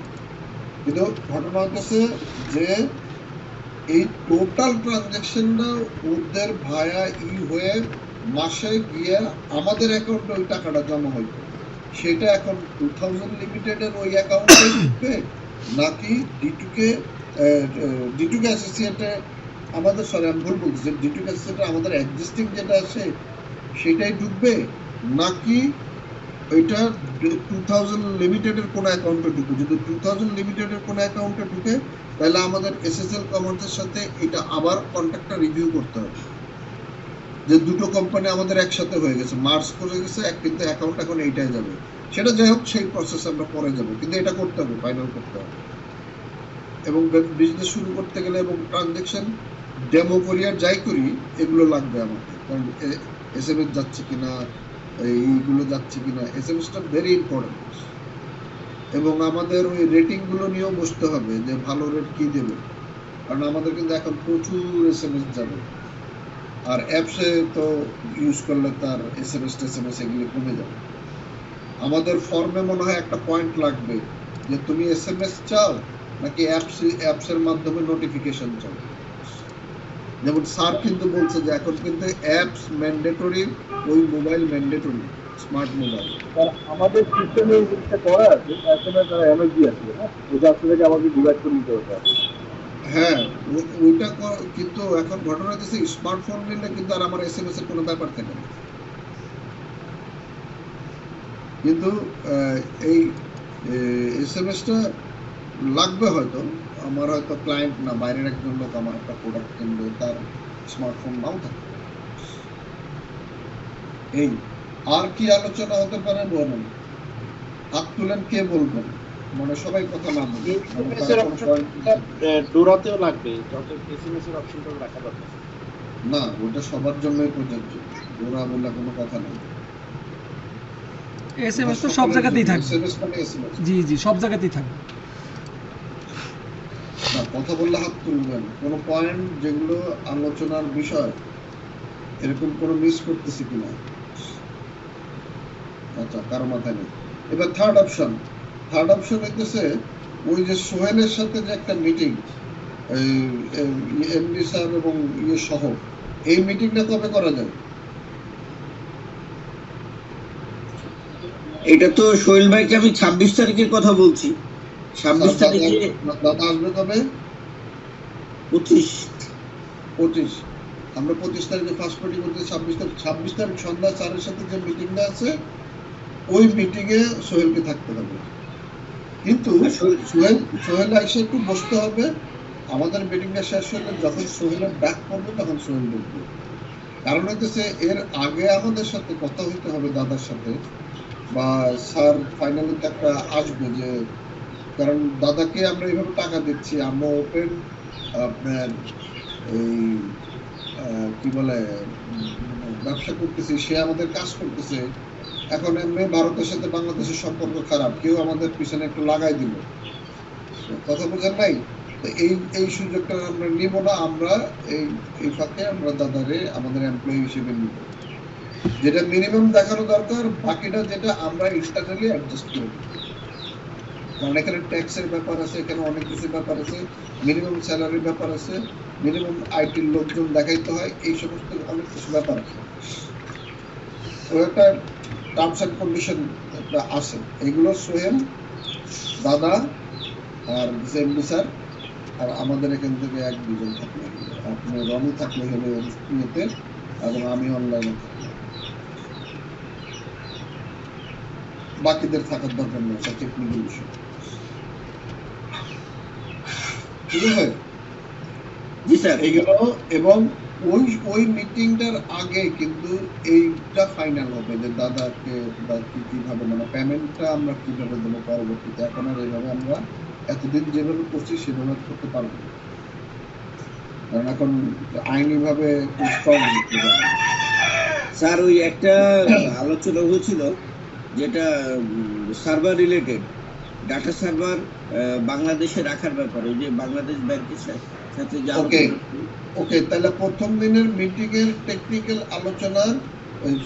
কিন্তু ঘটনা হচ্ছে যে এই টোটাল ট্রানজাকশনটা ওদের ভায়া হয়ে মাসে গিয়ে আমাদের অ্যাকাউন্টে ওই টাকাটা জমা হইতো। সেটা এখন 2000 লিমিটেডের ওই অ্যাকাউন্টে ঢুকবে, নাকি ডিটুকে অ্যাসোসিয়েটে আমাদের, সরি আমি ভুল বলছি, ডিটুকে অ্যাসোসিয়েটে আমাদের এক্সিস্টিং যেটা আছে সেটাই ঢুকবে, নাকি ওইটা 2000 লিমিটেডের কোনো অ্যাকাউন্টে ঢুকবে। যদি 2000 লিমিটেডের কোনো অ্যাকাউন্টে ঢুকে, তাহলে আমাদের এসএসএল কমান্ডের সাথে এটা আবার কন্ট্রাক্টটা রিভিউ করতে হবে, যে দুটো কোম্পানি আমাদের একসাথে হয়ে গেছে, মার্জ করে গেছে, কিন্তু অ্যাকাউন্ট এখন এইটাই যাবে। সেটা যাই হোক, সেই প্রসেস আমরা পরে যাব, কিন্তু এটা করতে হবে, ফাইনাল করতে হবে। এবং বিজনেস শুরু করতে গেলে এবং ট্রানজেকশন ডেমো করি আর যাই করি, এগুলো লাগবে আমাকে, কারণ এসএমএস যাচ্ছে কিনা, এইগুলো যাচ্ছে কিনা, এসএমএসটা ভেরি ইম্পর্টেন্ট। এবং আমাদের ওই রেটিং গুলো নিয়েও বসতে হবে যে ভালো রেট কি দেবে, কারণ আমাদের কিন্তু এখন প্রচুর এসএমএস যাবে। আর অ্যাপসে তো ইউজ করলে তার এসএমএস এগুলো কমে যাবে। আমাদের ফর্মে মনে হয় একটা পয়েন্ট লাগবে যে তুমি এসএমএস চাও নাকি অ্যাপসের মাধ্যমে নোটিফিকেশন চাও। যেমন স্যার কিন্তু বলছে যে এখন কিন্তু অ্যাপস ম্যান্ডেটরি, ওই মোবাইল ম্যান্ডেটরি, স্মার্ট মোবাইল। আমাদের সিস্টেমে এই জিনিসটা করা আছে, এসএমএস আর এমএসজি আছে, হ্যাঁ, ওটা আসলে আমাদের ডিভাইড করে নিতে হতে হবে। হ্যাঁ, ওইটা কিন্তু এখন ঘটনা হচ্ছে স্মার্টফোন নিলে কিন্তু আর আমার এসএমএস এর কোনো ব্যাপার থাকে না। কিন্তু এই এসএমএসটা লাগবে হয়তো, আমার হয়তো ক্লায়েন্ট না, বাইরের একজন লোক আমার একটা প্রোডাক্ট কিনবে, তার স্মার্টফোন নাও থাকে। এই আর কি আলোচনা হতে পারে বলেন, হাত তুলেন, কে বলবেন, মানে সবাই কথা না বলে এসএমএস এর অপশনটা ডোরাতেও লাগবে, যত এসএমএস এর অপশনটা রাখা দরকার। না, ওটা সবার জন্যই প্রযোজ্য, ওরা বলে কোনো কথা নেই। এসএমএস তো সব জায়গাতেই থাকবে। এসএমএস মানে এসএমএস। জি জি, সব জায়গাতেই থাকবে। না, কথা বললে হাত তুলবেন, কোনো পয়েন্ট যেগুলো আলোচনার বিষয় এরকম কোনো মিস করতেছি কিনা। আচ্ছা, কারো মাথায় নেই। এবার থার্ড অপশন হইতেছে ওই যে সোহেলের সাথে যে একটা মিটিং, এমডি সাহেব এবং ইয়ে সহ, এই মিটিংটা কবে করা যায়? এটা তো সোহেল ভাইকে আমি 26 তারিখের কথা বলছি। 26 তারিখে দাদা আসবে কবে? 25। আমরা 25 তারিখে ফার্স্ট পার্টি করতে, 26 তারিখ সন্ধ্যা 4-এর সাথে যে মিটিংটা আছে, ওই মিটিং এ সোহেলকে থাকতে হবে। কিন্তু সোহেল আইসে একটু বসতে হবে। আমাদের মিটিংটা শেষ হলে যখন সোহেলের ডাক পড়বে তখন সোহেল ঢুকবে। কারণ হইতেছে এর আগে আমাদের সাথে কথা হইতে হবে দাদার সাথে, বা স্যার ফাইনালি একটা আসবে, যে কারণ দাদাকে আমরা এইভাবে টাকা দিচ্ছি, আমরা ওপেন আপনার এই কি বলে ব্যবসা করতেছি, সে আমাদের কাজ করতেছে। এখন এমনি ভারতের সাথে বাংলাদেশের সম্পর্ক খারাপ, কেউ আমাদের পিছনে একটু লাগাই দিল, কথা বোঝেন নাই? এই সুযোগটা আমরা নিব না। আমরা এই ফাঁকে আমরা দাদারে আমাদের এমপ্লয়ি হিসেবে নিব, যেটা মিনিমাম দেখানো দরকার, বাকিটা যেটা আমরা ইন্টারনালি অ্যাডজাস্ট করব। কারণ এখানে ট্যাক্সের ব্যাপার আছে, এখানে অনেক কিছু ব্যাপার আছে, মিনিমাম স্যালারির ব্যাপার আছে, মিনিমাম আইটির লোকজন দেখাইতে হয়, এই সমস্ত অনেক কিছু ব্যাপার আছে। তো একটা টার্মস অ্যান্ড কন্ডিশন একটা আছে, এগুলো সোহেল, দাদা আর এমডি স্যার আর আমাদের এখান থেকে 1-2 জন থাকলে, আপনি রনি থাকলে হলে ইয়েতে, এবং আমি অনলাইনে থাকলে, বাকিদের থাকার দরকার নেই, এটা টেকনিক্যাল বিষয়। ঠিক আছে? জি স্যার। এইগুলো, এবং ওই মিটিংটার আগে কিন্তু এইটা ফাইনাল হবে যে দাদাকে বা কিভাবে, মানে পেমেন্টটা আমরা কিভাবে দেবো পরবর্তীতে। এখন আর এইভাবে আমরা এতদিন যেভাবে করছি সেভাবে করতে পারবো না, কারণ এখন আইনিভাবে স্ট্রং দিতে পারবো। স্যার ওই একটা আলোচনা হয়েছিল যেটা সার্ভার রিলেটেড, ডাটা সার্ভার বাংলাদেশে রাখার ব্যাপারে, যে বাংলাদেশ ব্যাংকের সাথে যে ওকে, তাহলে প্রথম দিনের মিটিং এর টেকনিক্যাল আলোচনা,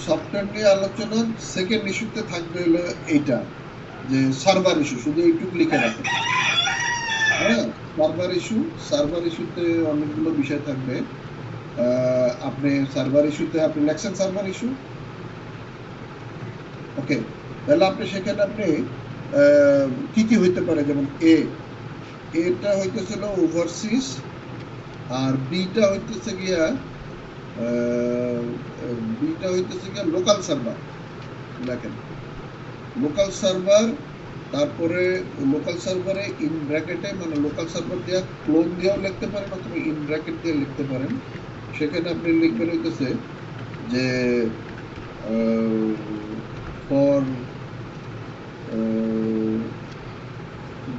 সফটওয়্যার নিয়ে আলোচনা, সেকেন্ড ইস্যুতে থাকবে হলো এইটা, যে সার্ভার ইস্যু, শুধু এইটুকু লিখে রাখেন। হ্যাঁ, সার্ভার ইস্যুতে অনেকগুলো বিষয় থাকবে। আপনি সার্ভার ইস্যুতে আপনি লেখছেন সার্ভার ইস্যু, ওকে, তাহলে আপনি সেখানে আপনি কি কি হইতে পারে, যেমন এটা হইতেছিল ওভারসিজ, আর বিটা হইতেছে গিয়া লোকাল সার্ভার। দেখেন, লোকাল সার্ভার, তারপরে লোকাল সার্ভারে ইন ব্র্যাকেটে, মানে লোকাল সার্ভার দিয়া ক্লোন দিয়েও লিখতে পারেন অথবা ইন ব্র্যাকেট দিয়ে লিখতে পারেন। সেখানে আপনি লিখবেন হইতেছে যে ফর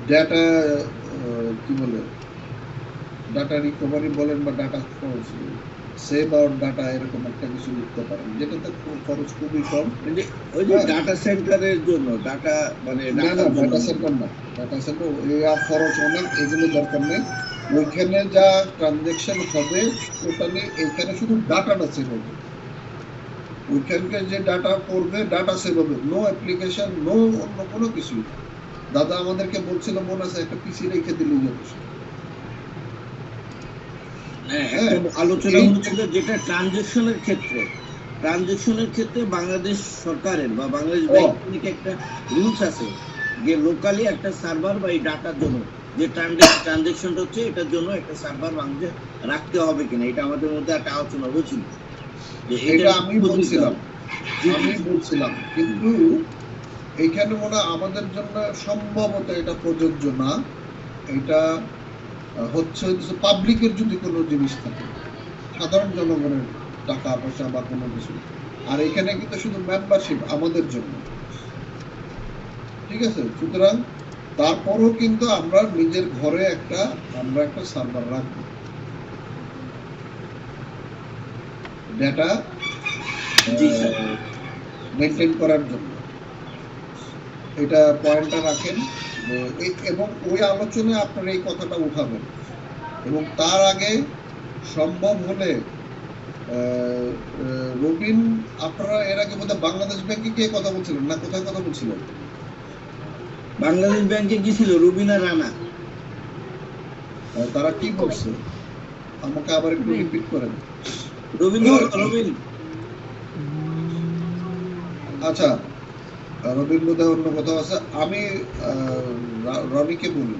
ডাটা কি বলে ডাটা রিকভারি বলেন বা ডাটা সেভ আউট ডাটা এরকম একটা কিছু লিখতে পারেন, যেটাতে খরচ খুবই কম। ওই যে ডাটা সেন্টারের জন্য ডাটা মানে না না, ডাটা সেন্টার না, ডাটা সেন্টার খরচ অনেক, এগুলো দরকার নেই। ওইখানে যা ট্রানজেকশন হবে টোটালি এখানে শুধু ডাটাটা সেভ হবে, ওইখানকার যে ডাটা করবে ডাটা সেভ হবে, নো অ্যাপ্লিকেশন, নো অন্য কোনো কিছু। দাদা আমাদেরকে বলছিল মনে আছে একটা পিসি রেখে দিলেই যথেষ্ট। আলোচনা হচ্ছিল যেটা ট্রানজেকশনের ক্ষেত্রে বাংলাদেশ সরকারের বা বাংলাদেশ ব্যাংক থেকে একটা রুলস আছে যে লোকালি একটা সার্ভার বা এই ডাটার জন্য যে ট্রানজেকশন হচ্ছে এটার জন্য একটা সার্ভার বাংলাদেশে রাখতে হবে কিনা, এটা আমাদের মধ্যে একটা আলোচনা হচ্ছিল। এটা আমি বলছিলাম কিন্তু এইখানে মনে হয় আমাদের জন্য সম্ভবত এটা প্রযোজ্য না। এটা হচ্ছে পাবলিকের যদি কোনো জিনিস থাকে, সাধারণ জনগণের টাকা পয়সা বা কোনো কিছু, আর এখানে কিন্তু শুধু মেম্বারশিপ আমাদের জন্য, ঠিক আছে। সুতরাং তারপরও কিন্তু আমরা নিজের ঘরে একটা সার্ভার রাখবো ডেটা মেনটেন করার জন্য। এটা পয়েন্টটা রাখেন এবং ওই আলোচনায় আপনারা এই কথাটা উঠাবেন, এবং তার আগে সম্ভব হলে রবিন, আপনারা এর আগে বোধহয় বাংলাদেশ ব্যাংকে গিয়ে কথা বলছিলেন না, কোথায় কথা বলছিলেন? বাংলাদেশ ব্যাংকে গিয়েছিল রবিন আর রানা। তারা কি বলছে আমাকে আবার একটু রিপিট করেন। রবিন আচ্ছা, রবিন বোধহয় অন্য কোথাও আছে। আমি রবিকে বলি,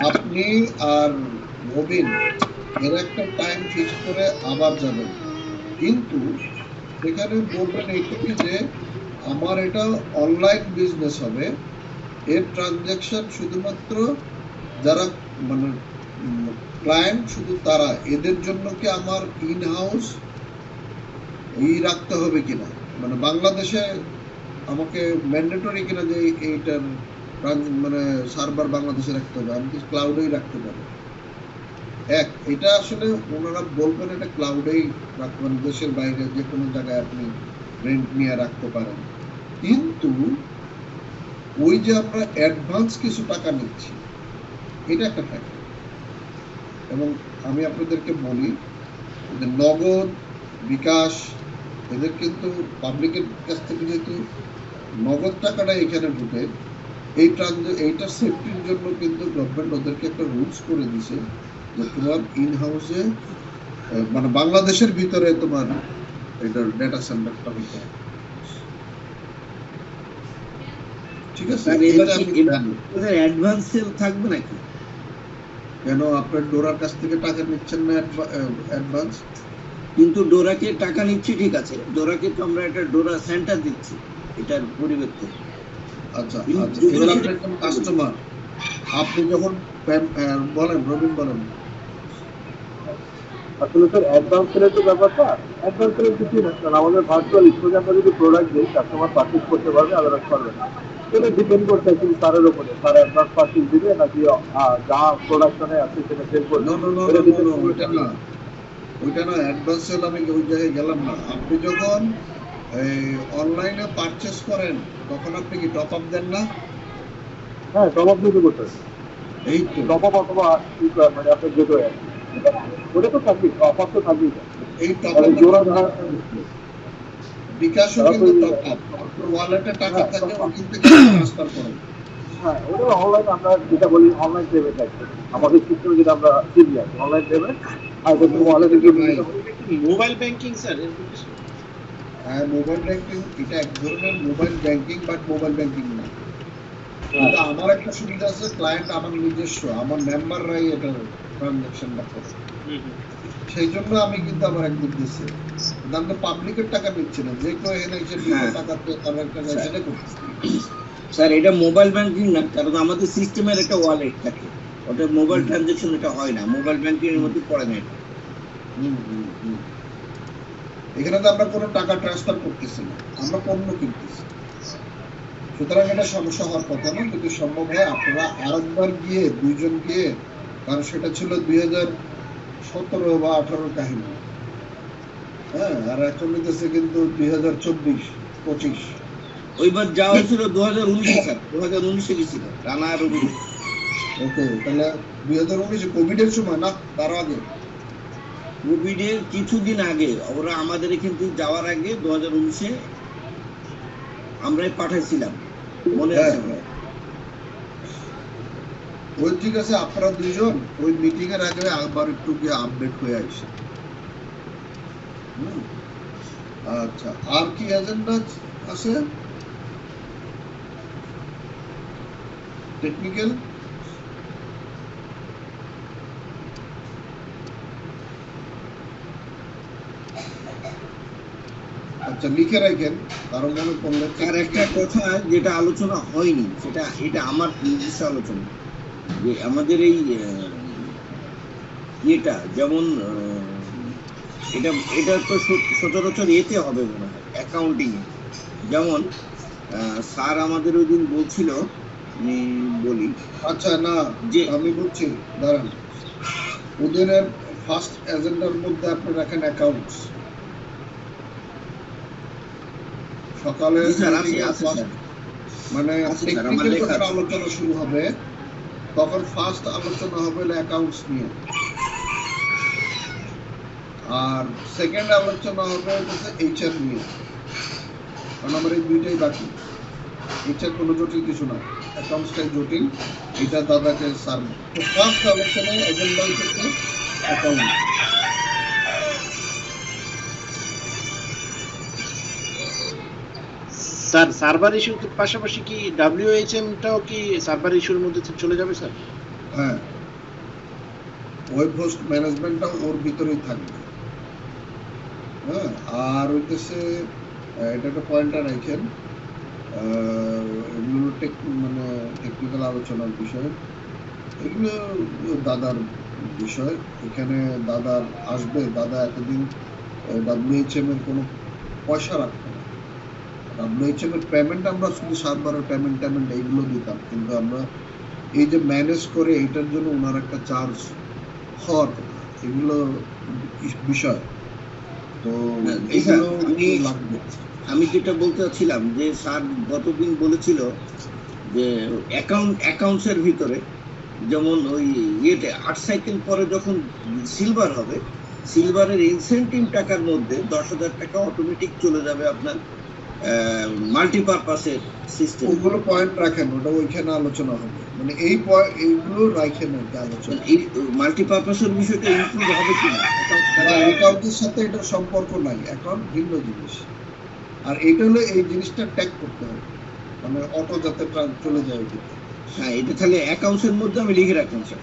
আপনি আর রবিন এর একটা টাইম ফিক্স করে আবার যাবেন, কিন্তু সেখানে বলবেন এইটুকু যে আমার এটা অনলাইন বিজনেস হবে, এর ট্রানজাকশন শুধুমাত্র যারা মানে ক্লায়েন্ট শুধু তারা, এদের জন্য কি আমার ইন হাউস রাখতে হবে কিনা, মানে বাংলাদেশে আমাকে ম্যান্ডেটরি কিনা যে এইটার মানে সার্ভার বাংলাদেশে রাখতে হবে, আমি কি ক্লাউডেই রাখতে পারি। এটা আসলে ওনারা বলবেন এটা ক্লাউডেই রাখবেন, দেশের বাইরে যে কোনো জায়গায় আপনি রেন্ট নিয়ে রাখতে পারেন, কিন্তু ওই যে আমরা অ্যাডভান্স কিছু টাকা নিচ্ছি এটা একটা ফ্যাক্টর। এবং আমি আপনাদেরকে বলি যে নগদ, বিকাশ, এদের কিন্তু পাবলিকের কাছ থেকে যেহেতু নগদ টাকাটা এখানে ঢুকে, এইটা সেফটির জন্য কিন্তু গভর্নমেন্ট ওদেরকে একটা রুলস করে দিছে যে তোমার ইন হাউসে মানে বাংলাদেশের ভিতরে তোমার এটা ডেটা সেন্টারটা হইতে হবে, ঠিক আছে। অ্যাডভান্স সেল থাকবে নাকি? কেন আপনার ডোরার কাছ থেকে টাকা নিচ্ছেন না অ্যাডভান্স? কিন্তু ডোরাকে টাকা নিচ্ছি ঠিক আছে, ডোরাকে তো আমরা একটা ডোরা সেন্টার দিচ্ছি এটার পরিবর্তে। আচ্ছা আচ্ছা, এবার আপনি একজন কাস্টমার, আপনি যখন বলেন রবিন বলেন। আসলে স্যার অ্যাডভান্স সেলের তো ব্যাপারটা, অ্যাডভান্স সেলের কিছুই না, কারণ আমাদের ভার্চুয়াল স্টোরে আমরা যদি প্রোডাক্ট দিই কাস্টমার পারচেজ করতে পারবে, আদারওয়াইজ পারবে না। এটা ডিপেন্ড করছে কিন্তু তারের উপরে, তার অ্যাডভান্স পারচেজ দিবে নাকি যা প্রোডাকশনে আছে সেটা সেল করবে। ওইটা না অ্যাডভান্স সেল, আমি ওই জায়গায় গেলাম না। আপনি যখন অনলাইনে পারচেজ করেন তখন আপনি কি টপ আপ দেন না? হ্যাঁ, টপ আপ দিতে করতে হবে, এই তো টপ আপ অথবা মানে আপনার যেটা ওটা তো থাকবেই, টপ আপ তো থাকবেই। এই টপ আপ জোড়া বিকাশও কিন্তু টপ আপ, ওয়ালেটে টাকা থাকে ওখান থেকে ট্রান্সফার করেন। হ্যাঁ, ওটা অনলাইন, আমরা যেটা বলি অনলাইন পেমেন্ট আছে আমাদের সিস্টেমে, যেটা আমরা চিনি আছে অনলাইন পেমেন্ট। আর ওয়ালেটে মোবাইল ব্যাংকিং স্যার, হ্যাঁ মোবাইল ব্যাংকিং, এটা এক ধরনের mobile banking, but mobile banking না। কিন্তু আমার একটা সুবিধা আছে, ক্লায়েন্ট আমার নিজস্ব, আমার মেম্বাররাই এটা ট্রানজাকশনটা করে, সেই জন্য আমি কিন্তু আমার একদিক দিচ্ছি, আমি পাবলিকের টাকা নিচ্ছি না, যে কেউ এখানে এসে টাকা সেটা করতেছি। স্যার এটা মোবাইল ব্যাংকিং না, কারণ আমাদের সিস্টেমের একটা ওয়ালেট থাকে, ওটা মোবাইল ট্রানজাকশন, এটা হয় না, মোবাইল ব্যাংকিং এর মধ্যে পড়ে না এটা। এখানে তো আমরা কোনো টাকা ট্রান্সফার করতেছি না, আমরা পণ্য কিনতেছি। সুতরাং এটা সমস্যা হওয়ার কথা না। যদি সম্ভব হয় আপনারা আরেকবার গিয়ে, দুইজন গিয়ে, কারণ সেটা ছিল 2017 বা 18 কাহিনী, হ্যাঁ, আর এখন হইতেছে কিন্তু 2024-25। ওইবার যাওয়া হয়েছিল 2019 স্যার, 2019 গেছিল রানা আর রবি। ওকে, তাহলে 2019 কোভিডের সময় না, তার আগে? কোভিডের কিছুদিন আগে, ওরা আমাদের এখান থেকে যাওয়ার আগে 2019-এ আমরাই পাঠাইছিলাম, মনে আছে? ওই ঠিক আছে, আপনারা দুইজন ওই মিটিং এর আগে আবার একটু গিয়ে আপডেট হয়ে আসে। আচ্ছা, আর কি এজেন্ডা আছে টেকনিক্যাল? আচ্ছা, লিখে রাখেন, কারো মনে পড়লে। আর একটা কথা যেটা আলোচনা হয়নি, সেটা এটা আমার নিজস্ব আলোচনা, যে আমাদের এই ইয়েটা যেমন এটা এটা তো সচরাচর এতে হবে মনে হয়, অ্যাকাউন্টিং এ। যেমন স্যার আমাদের ওই দিন বলছিল, আমি বলি। আচ্ছা, না যে আমি বলছি, দাঁড়ান, ওদের ফার্স্ট এজেন্ডার মধ্যে আপনি রাখেন অ্যাকাউন্টস। সকালে মানে টেকনিক্যাল যখন আলোচনা শুরু হবে, তখন ফার্স্ট আলোচনা হবে অ্যাকাউন্টস নিয়ে, আর সেকেন্ড আলোচনা হবে এইচআর নিয়ে। কারণ আমার এই দুইটাই বাকি। এইচআর কোনো জটিল কিছু না, অ্যাকাউন্টসটাই জটিল, এটা দাদাকে স্যার। তো ফার্স্ট আলোচনায় এজেন্ডা হচ্ছে অ্যাকাউন্ট। স্যার সার্ভার ইস্যুর পাশাপাশি কি WHM-টাও কি সার্ভার ইস্যুর মধ্যে চলে যাবে স্যার? হ্যাঁ, ওয়েব হোস্ট ম্যানেজমেন্টটাও ওর ভিতরেই থাকবে। হ্যাঁ, আর হইতেছে এটা একটা পয়েন্টটা রাখেন, এগুলো মানে টেকনিক্যাল আলোচনার বিষয়, এগুলো দাদার বিষয়। এখানে দাদার আসবে, দাদা এতদিন WHM এর কোনো পয়সা রাখতো না। WHM এর পেমেন্ট আমরা শুধু সার্ভারের পেমেন্ট এইগুলো দিতাম, কিন্তু আমরা এই যে ম্যানেজ করে এটার জন্য ওনার একটা চার্জ হওয়ার কথা, এগুলো বিষয়। তো এগুলো লাগবে। আমি যেটা বলতে চাচ্ছিলাম, যে স্যার গতদিন বলেছিল যে অ্যাকাউন্টসের ভিতরে, যেমন ওই ইয়েতে 8 সাইকেল পরে যখন সিলভার হবে, সিলভারের ইনসেন্টিভ টাকার মধ্যে 10,000 টাকা অটোমেটিক চলে যাবে আপনার মাল্টিপারপাসের সিস্টেম। ওগুলো পয়েন্ট রাখেন, ওটা ওইখানে আলোচনা হবে, মানে এইগুলো রাখেন আর কি আলোচনা। এই মাল্টিপারপাসের বিষয়টা ইনক্লুড হবে কিনা? অ্যাকাউন্টের সাথে এটার সম্পর্ক নাই, অ্যাকাউন্ট ভিন্ন জিনিস। আর এটা হলো এই জিনিসটা ট্যাগ করতে হবে, মানে অটো যাতে চলে যায় ওইদিকে। হ্যাঁ, এটা তাহলে অ্যাকাউন্টসের মধ্যে আমি লিখে রাখলাম স্যার।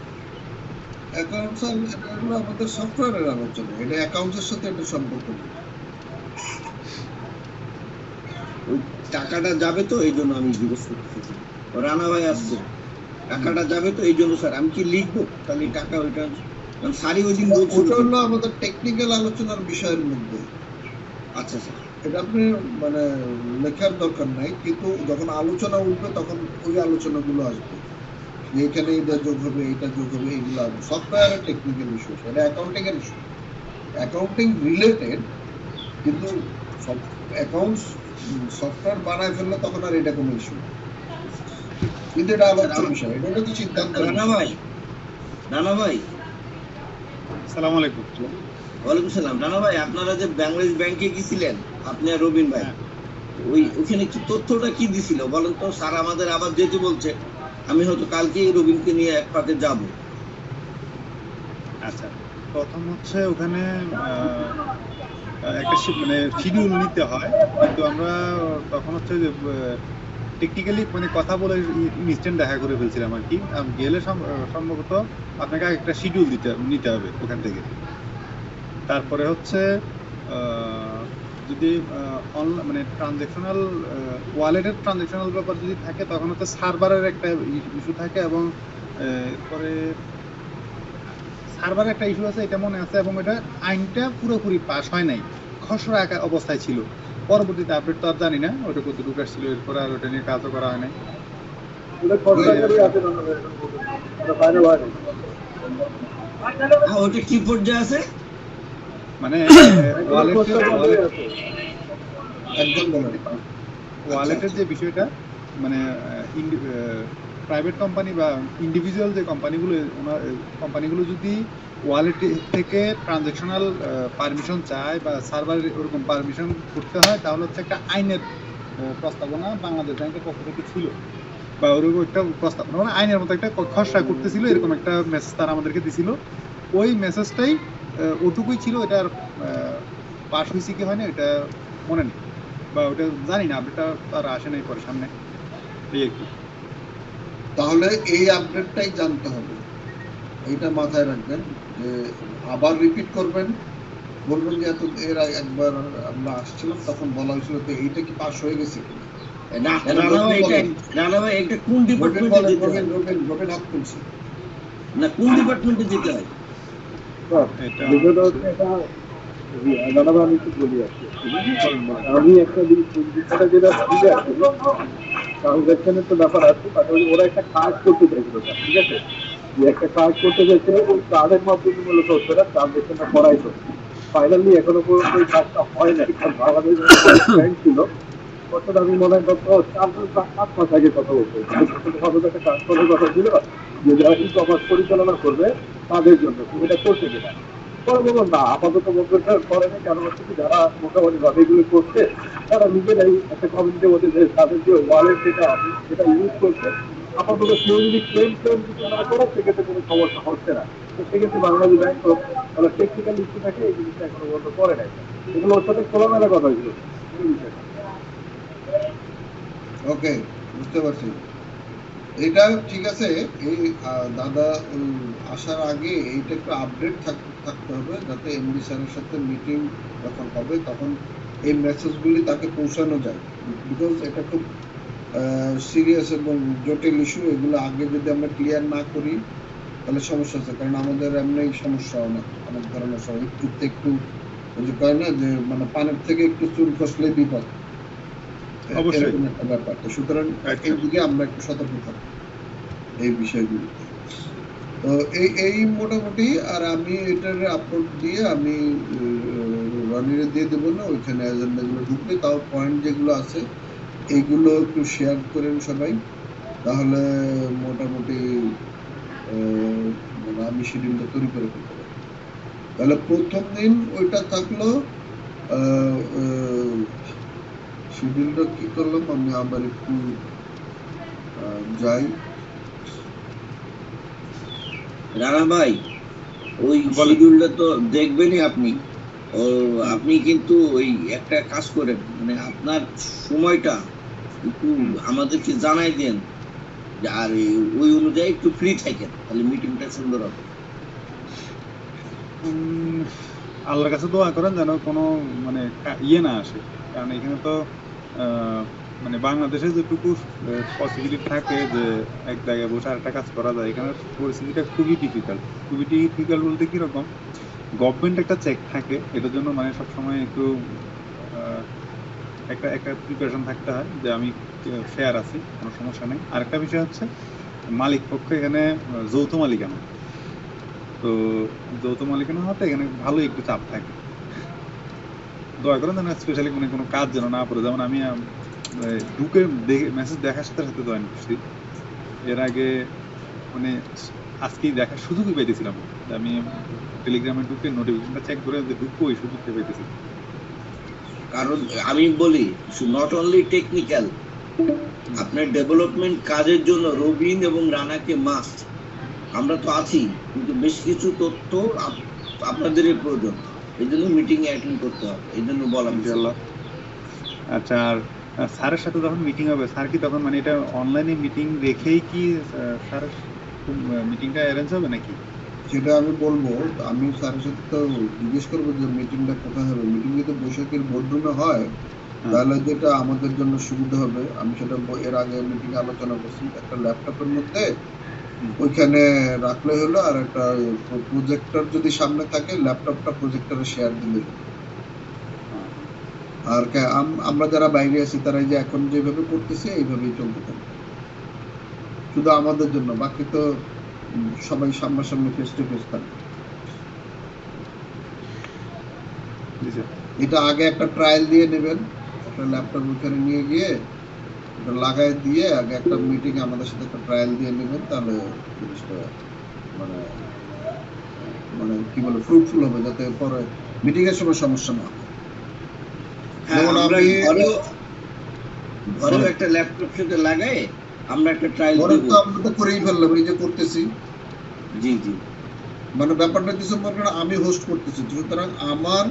অ্যাকাউন্টস এটা হলো আমাদের সফটওয়্যারের আলোচনা, এটা অ্যাকাউন্টসের সাথে এটা সম্পর্ক নেই। ওই টাকাটা যাবে তো, এই জন্য আমি জিজ্ঞেস করতেছি। রানা ভাই আসছে, টাকাটা যাবে তো এই জন্য স্যার আমি কি লিখবো তাহলে টাকা? ওইটা স্যারই ওই দিন বলছিল, ওটা হলো আমাদের টেকনিক্যাল আলোচনার বিষয়ের মধ্যে। আচ্ছা স্যার, এটা আপনি মানে লেখার দরকার নাই, কিন্তু যখন আলোচনা উঠবে তখন ওই আলোচনাগুলো আসবে, যে এখানে এটা যোগ হবে, এটা যোগ হবে, এইগুলো আসবে। সফটওয়্যারের টেকনিক্যাল ইস্যু, এটা অ্যাকাউন্টিং এর ইস্যু, অ্যাকাউন্টিং রিলেটেড, কিন্তু অ্যাকাউন্টস সফটওয়্যার বানায় ফেললে তখন আর এটা কোনো ইস্যু না, কিন্তু এটা আলোচ্য বিষয়, এটা তো সিদ্ধান্ত। রানা ভাই আসসালামু আলাইকুম। ওয়ালাইকুম সালাম। রানা ভাই, আপনারা যে বাংলাদেশ ব্যাংকে গেছিলেন, আপনি আর রবিন ভাই, ওইখানে কি তথ্যটা কি দিছিল বলেন তো? স্যার আমাদের আবার যেতে বলছে, আমি হয়তো কালকেই রবিনকে নিয়ে এক পাকে যাব। আচ্ছা, প্রথম হচ্ছে ওখানে একটা মানে শিডিউল নিতে হয়, কিন্তু আমরা তখন হচ্ছে যে টেকনিক্যালি মানে কথা বলে ইনস্ট্যান্ট দেখা করে ফেলছিলাম আর কি। গেলে সম্ভবত আপনাকে একটা শিডিউল নিতে হবে ওখান থেকে। তারপরে হচ্ছে যদি মানে পরে সার্ভারে একটা ইস্যু আছে, এটা মনে আছে, এবং এটা আইনটা পুরোপুরি পাস হয় নাই, খসড়া আকার অবস্থায় ছিল। পরবর্তীতে আপডেট তো আর জানি না ওটা কতটুকু আসছিল, এরপরে আর ওটা নিয়ে কাজও করা হয় নাই। এটা খরচাকারী আছে না এটা বাইরে বাইরে ওটা কি পর্যায়ে আছে? মানে খরচাকারী আছে একদম বলেন। ওয়ালেটের যে বিষয়টা, মানে প্রাইভেট কোম্পানি বা ইন্ডিভিজুয়াল যে কোম্পানিগুলো যদি ওয়ালেট থেকে ট্রানজাকশনাল পারমিশন চায় বা সার্ভার ওরকম পারমিশন করতে হয়, তাহলে হচ্ছে একটা আইনের প্রস্তাবনা বাংলাদেশ ব্যাংকের পক্ষ থেকে ছিল, বা ওরকম একটা প্রস্তাবনা মানে আইনের মতো একটা খসড়া করতেছিল, এরকম একটা মেসেজ তারা আমাদেরকে দিছিল। ওই মেসেজটাই ওটুকুই ছিল, এটার পাস হয়েছে কি হয় না এটা মনে নেই, বা ওটা জানি না, আপডেটটা তার আসে নাই পরে সামনে, এই একটু। তাহলে এই আপডেটটাই জানতে হবে, এইটা মাথায় রাখবেন যে আবার রিপিট করবেন, বলবেন যে এত এর একবার আমরা আসছিলাম তখন বলা হয়েছিল তো এইটা কি পাস হয়ে গেছে কিনা। রানা ভাই এটা কোন ডিপার্টমেন্টে যেতে হয়? রবিন হাত তুলছে। না, কোন ডিপার্টমেন্টে যেতে হয়? বিষয়টা হচ্ছে এটা দাদা আমি একটু বলি আর কি। আমি একটা বিষয়টা যেটা বুঝে আসছি, ট্রানজাকশনের তো ব্যাপার আছে, পাশাপাশি ওরা একটা কাজ করতে চাইছিল, ঠিক আছে, যে একটা কাজ করতে চাইছিল, ওই কার্ডের মাধ্যমে মূলত ওরা ট্রানজাকশনটা করাইতো। ফাইনালি এখনো পর্যন্ত ওই কাজটা হয় নাই, কারণ বাংলাদেশ ব্যাংক ছিল, অর্থাৎ আমি মনে হয় গত 4-5 মাস আগে কথা বলছি, একটা কাজ করার কথা ছিল যে যারা ই কমার্স পরিচালনা করবে তাদের জন্য এটা করতে কিনা। পরে বলবো না, আপাতত বলতে করে না, কারণ হচ্ছে যারা মোটামুটি ভাবে এগুলো করছে তারা নিজেরাই একটা কমিটির মধ্যে যে তাদের যে ওয়ালেট যেটা ইউজ করছে, আপাতত কেউ যদি ক্লেম যদি না করে সেক্ষেত্রে কোনো সমস্যা হচ্ছে না। তো সেক্ষেত্রে বাংলাদেশ ব্যাংক তারা টেকনিক্যাল ইস্যু থাকে, এই জিনিসটা এখনো বন্ধ করে নাই। এগুলো ওর সাথে খোলামেলা কথা হয়েছিল এই বিষয়টা। ওকে, বুঝতে পারছি। এটা ঠিক আছে। এই দাদা আসার আগে এইটা একটু আপডেট থাকতে হবে, যাতে এমডি স্যারের সাথে মিটিং যখন হবে তখন এই মেসেজগুলি তাকে পৌঁছানো যায়, বিকজ এটা খুব সিরিয়াস এবং জটিল ইস্যু। এগুলো আগে যদি আমরা ক্লিয়ার না করি তাহলে সমস্যা আছে, কারণ আমাদের এমনি সমস্যা অনেক ধরনের সময় একটু ওই যে কয় না যে মানে পানের থেকে একটু চুল খসলে বিপদ, অবশ্যই। এরকম একটা ব্যাপার। তো সুতরাং এই দিকে আমরা একটু সতর্ক থাকবো এই বিষয়গুলো। তো এই মোটামুটি। আর আমি এটার আপলোড দিয়ে আমি রনিরে দিয়ে দেবো না, ওইখানে এজেন্ডাগুলো ঢুকবে, তাও পয়েন্ট যেগুলো আছে এইগুলো একটু শেয়ার করেন সবাই, তাহলে মোটামুটি মানে আমি শিডিউলটা তৈরি করে ফেলতে পারি। তাহলে প্রথম দিন ওইটা থাকলো। শিডিউলটা কি করলাম আমি আবার একটু যাই। রানা ভাই, ওই শিডিউলটা তো দেখবেনই আপনি। ও আপনি কিন্তু ওই একটা কাজ করেন, মানে আপনার সময়টা একটু আমাদেরকে জানাই দেন, আর ওই অনুযায়ী একটু ফ্রি থাকেন, তাহলে মিটিংটা সুন্দর হবে। আল্লাহর কাছে দোয়া করেন যেন কোনো মানে ইয়ে না আসে, কারণ এখানে তো মানে বাংলাদেশে যেটুকু পসিবিলিটি থাকে যে এক জায়গায় বসে আরেকটা কাজ করা যায়, এখানে পরিস্থিতিটা খুবই ডিফিকাল্ট বলতে কিরকম, গভর্নমেন্ট একটা চেক থাকে, এটার জন্য মানে সবসময় একটু একটা প্রিপারেশন থাকতে হয় যে আমি ফেয়ার আছি, কোনো সমস্যা নেই। আরেকটা বিষয় হচ্ছে মালিক পক্ষ এখানে যৌথ মালিকানা, তো যৌথ মালিকানা হতে এখানে ভালোই একটু চাপ থাকে। দয়া করেন যেন স্পেশালি কোনো কাজ যেন না পড়ে, যেমন আমি ঢুকে মেসেজ দেখার সাথে সাথে জয়েন করছি, এর আগে মানে আজকেই দেখার সুযোগই পাইতেছিলাম, আমি টেলিগ্রামে ঢুকে নোটিফিকেশনটা চেক করে যে ঢুকবো ওই সুযোগটা পাইতেছি। কারণ আমি বলি নট অনলি টেকনিক্যাল, আপনার ডেভেলপমেন্ট কাজের জন্য রবিন এবং রানাকে মাস্ট। আমরা তো আছি, কিন্তু বেশ কিছু তথ্য আপনাদেরই প্রয়োজন, এই জন্য মিটিং অ্যাটেন্ড করতে হবে, এই জন্য বলা। আচ্ছা, আর স্যারের সাথে যখন মিটিং হবে, স্যার কি তখন মানে এটা অনলাইনে মিটিং রেখেই কি স্যারের মিটিংটা অ্যারেঞ্জ হবে নাকি? সেটা আমি বলবো, আমি স্যারের সাথে তো জিজ্ঞেস করবো যে মিটিংটা কোথায় হবে। মিটিং যদি বৈশাখের বোর্ডরুমে হয় তাহলে যেটা আমাদের জন্য সুবিধা হবে, আমি সেটা এর আগে মিটিং আলোচনা করছি, একটা ল্যাপটপের মধ্যে ওইখানে রাখলে হলো, আর একটা প্রজেক্টর যদি সামনে থাকে ল্যাপটপটা প্রজেক্টরে শেয়ার দিলে হলো। আর আমরা যারা বাইরে আছি তারা এই যে এখন যেভাবে করতেছি এইভাবেই চলতে থাকবে, শুধু আমাদের জন্য, বাকি তো সবাই সামনাসামনি ফেস টু ফেস থাকবে। জি স্যার। এটা আগে একটা ট্রায়াল দিয়ে নেবেন, একটা ল্যাপটপ ওখানে নিয়ে গিয়ে এটা লাগাই দিয়ে আগে একটা মিটিং আমাদের সাথে একটা ট্রায়াল দিয়ে নেবেন, তাহলে জিনিসটা মানে মানে কি বলে ফ্রুটফুল হবে, যাতে পরে মিটিং এর সময় সমস্যা না হয়। হ্যাঁ, যেমন আমরা আমি ঘরেও একটা ল্যাপটপ সাথে লাগাই আমরা একটা ট্রায়াল ঘরে দেব। তো আমরা তো করেই ফেললাম, এই যে করতেছি, জি জি, মানে ব্যাপারটা কিছু মনে করেন আমি হোস্ট করতেছি, সুতরাং আমার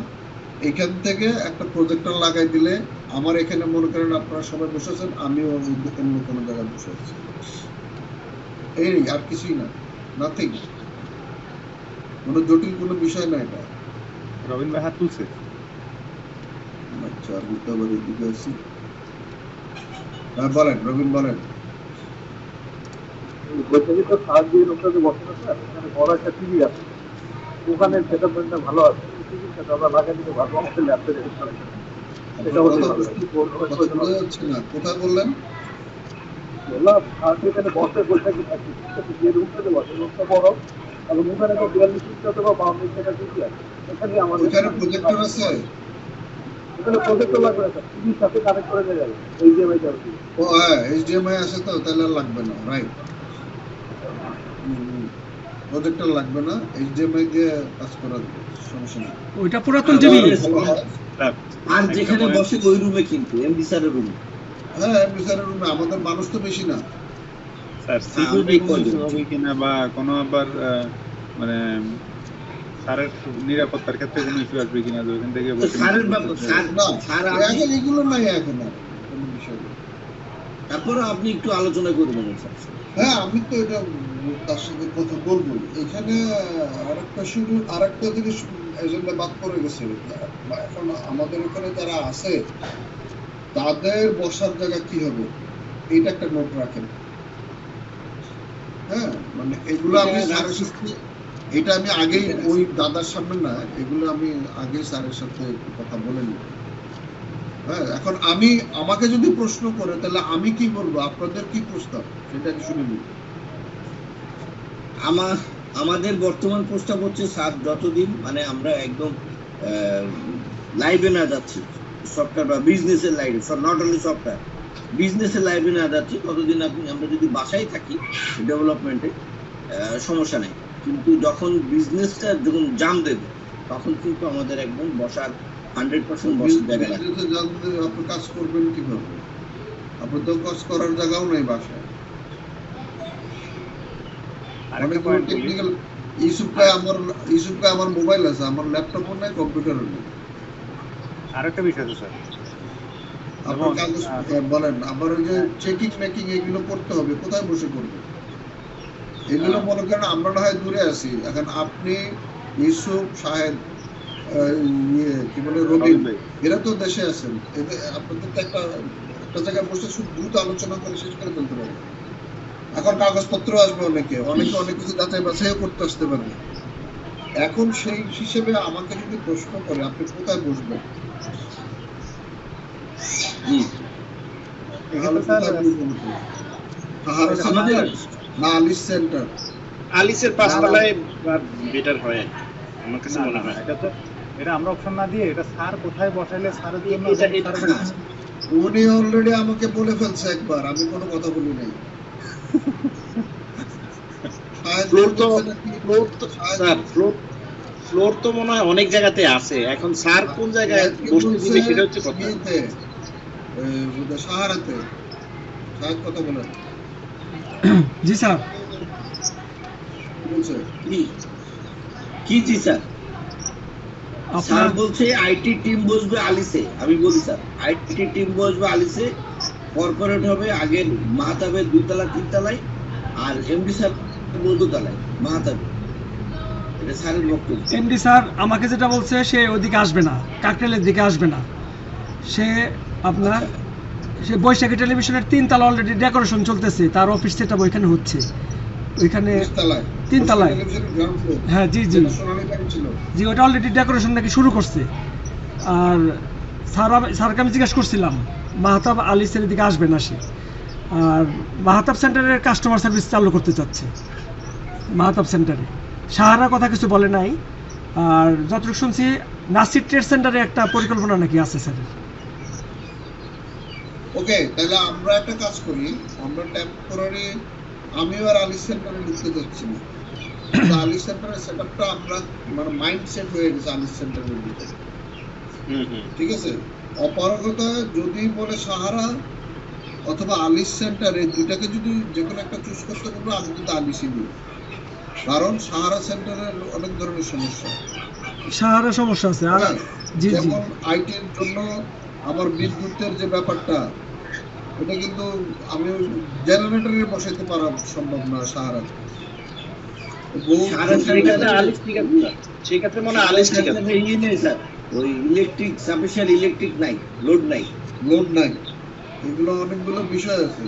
এখান থেকে একটা প্রজেক্টর লাগাই দিলে আমার এখানে মনে করেন আপনারা সবাই বসেছেন, আমিও অন্য কোনো জায়গায় বসে আছি, এই আর কিছুই না, নাথিং, কোনো জটিল কোনো বিষয় না এটা। রবিন ভাই হাত তুলছে। আচ্ছা, আমি তো আবার এদিকে আছি। হ্যাঁ বলেন রবিন, বলেন। বৈজ্ঞানিক সাহায্য লোকটা যে বসে না স্যার, ওখানে বড় একটা টিভি আছে, ওখানে সেটআপমেন্টটা ভালো আছে, টিভির সাথে আমরা লাগাই দিতে পারবো আমাদের ল্যাপটপে ইনস্টলেশন। এটা হতে পারে কথা বোঝা যাচ্ছে না, কোথায় বললেন? বললাম আর এখানে বসে বসে কি থাকি, যে রুমটাতে বসে রুমটা বড়, এবং ওখানে তো 42 ইঞ্চি অথবা 52 ইঞ্চি একটা টিভি আছে, এখানে আমাদের ওইখানে প্রজেক্টর আছে? এখানে প্রজেক্টর লাগবে না স্যার, টিভির সাথে কানেক্ট করে দেওয়া যাবে HDMI যাবে। ও হ্যাঁ, HDMI আছে তো, তাহলে আর লাগবে না, রাইট। প্রজেক্টর লাগবে না, HDMI দিয়ে কাজ করা যাবে, সমস্যা নেই। ওইটা পুরাতন টিভি। আর যেখানে বসে ওই রুমে, কিন্তু এমডি স্যারের রুমে। হ্যাঁ, বিচারের রুমে আমাদের মানুষ তো বেশি না। স্যার হ্যাঁ, আমরা সিকিউরিটি এই কয়জন। হবে কিনা বা কোনো আবার মানে স্যারের নিরাপত্তার ক্ষেত্রে কোনো ইস্যু আসবে কিনা, যে ওখান থেকে তো বসে স্যারের ব্যাপার, না, স্যার এখন এগুলো নাই, এখন আর কোনো বিষয় নেই। তারপরে আপনি একটু আলোচনা করবেন স্যার। হ্যাঁ, আমি তো এটা তার সাথে কথা বলবো। এখানে আরেকটা জিনিস এজেন্ডা বাদ করে গেছে, এখন আমাদের এখানে যারা আছে তাদের বসার জায়গা কি হবে, এইটা একটা নোট রাখেন। হ্যাঁ, মানে এগুলো আমি স্যারের সাথে, এটা আমি আগেই ওই দাদার সামনে না, এগুলো আমি আগেই স্যারের সাথে কথা বলে নিই। হ্যাঁ, এখন আমাকে যদি প্রশ্ন করে তাহলে আমি কি বলবো, আপনাদের কি প্রস্তাব সেটা শুনে নিই। আমাদের বর্তমান প্রস্তাব হচ্ছে স্যার, যতদিন মানে আমরা একদম লাইভে না যাচ্ছি, সফটওয়্যার বা বিজনেসের লাইভে, নট অনলি সফটওয়্যার, বিজনেসের লাইভে না যাচ্ছি, ততদিন আমরা যদি বাসায় থাকি ডেভেলপমেন্টে সমস্যা নেই, কিন্তু যখন বিজনেসটা যখন জাম দেবে তখন কিন্তু আমাদের একদম বসার 100% বসার জায়গা লাগবে। বিজনেসে জানতে আপনি কাজ করবেন কিভাবে, আপনার তো কাজ করার জায়গাও নেই বাসায়। আরেকটা পয়েন্ট বলি। টেকনিক্যাল ইস্যু আমার মোবাইল আছে, আমার ল্যাপটপও নাই, কম্পিউটারও নেই। আরেকটা বিষয় আছে স্যার, আপনার যেমন, কাগজ বলেন, আবার ওই যে চেকিং মেকিং এগুলো করতে হবে, কোথায় বসে করবে এগুলো? মনে করেন আমরা না হয় দূরে আছি, এখন আপনি, ইউসুফ, শাহেদ, কি বলে রবিন, এরা তো দেশে আছেন, আপনাদের তো একটা জায়গায় বসে শুধু দ্রুত আলোচনা করে শেষ করে ফেলতে পারবে। এখন কাগজপত্র আসবে, অনেক কিছু যাচাই বাছাইও করতে আসতে পারবে। এখন সেই হিসেবে আমাকে যদি প্রশ্ন করে আপনি কোথায় বসবেন, তাহলে কোথায় বসবেন? না আলিস সেন্টার, আলিসের 5 তলায় বেটার হয় আমার কাছে মনে হয়। এটা আমরা অপশন না দিয়ে এটা স্যার কোথায় বসাইলে স্যারের জন্য উনি অলরেডি আমাকে বলে ফেলছে একবার, আমি কোনো কথা বলি নাই। ফ্লোর তো মনে হয় অনেক জায়গাতে আছে, এখন স্যার কোন জায়গায় বসতে দিবে সেটা হচ্ছে কথা। সাহারাতে সাহেব কথা বলেন। জি স্যার। বলছে কি জি স্যার? স্যার আপনার বলছে আইটি টিম বসবে আলিসে। আমি বলি স্যার, আইটি টিম বসবে আলিসে, কর্পোরেট হবে আগের মাহতাবে 2 তলা 3 তলায়, আর এমডি স্যার 2 তলায় মাহতাবে। এটা স্যারের বক্তব্য। এমডি স্যার আমাকে যেটা বলছে, সে ওদিকে আসবে না, কাকরাইলের দিকে আসবে না, সে আপনার সে বৈশাখী টেলিভিশনের 3 তলা অলরেডি ডেকোরেশন চলতেছে, তার অফিস সেটআপ ওইখানে হচ্ছে। ওইখানে নিচতলায়, তিনতলায়। টেলিভিশনের ground floor, হ্যাঁ জি জি যেটা সোনালী ব্যাংক ছিল। জি, ওটা অলরেডি ডেকোরেশন নাকি শুরু করছে। আর স্যারকে আমি জিজ্ঞেস করছিলাম মাহতাব আলী স্যারের দিকে আসবে না সে, আর মাহতাব সেন্টারের কাস্টমার সার্ভিস চালু করতে চাচ্ছে মাহতাব সেন্টারে। সাহারা কথা কিছু বলে নাই। আর যতটুকু শুনছি নাসির ট্রেড সেন্টারে একটা পরিকল্পনা নাকি আছে স্যারের। ওকে, তাহলে আমরা একটা কাজ করি, আমরা টেম্পোরারি আমিও আর আলী সেন্টারে ঢুকতে যাচ্ছি না, কিন্তু আলী সেন্টারের সেটআপটা আমরা মানে মাইন্ডসেট হয়ে গেছে আলী সেন্টারের ভিতরে, ঠিক আছে। অপারগতা যদি বলে সাহারা অথবা আলিস সেন্টার, এই দুটাকে যদি যে কোনো একটা চুজ করতে বলবো, আমি কিন্তু আলিসই নিই, কারণ সাহারা সেন্টারের অনেক ধরনের সমস্যা, সাহারা সমস্যা আছে। আর হ্যাঁ, জি জি যেমন আইটির জন্য আমার বিদ্যুতের যে ব্যাপারটা, এটা কিন্তু আমি জেনারেটরে বসাইতে পারা সম্ভব না সাহারাতে। বহু সাহারা জটিল সেন্টারে ব্যাপার। আলিস ঠিক আছে স্যার, সেই ক্ষেত্রে মনে হয় আলিস ঠিক আছে। ইয়ে নেই স্যার, ওই ইলেকট্রিক সাফিসিয়েন্ট ইলেকট্রিক নাই, লোড নাই। লোড নাই, এগুলো অনেকগুলো বিষয় আছে।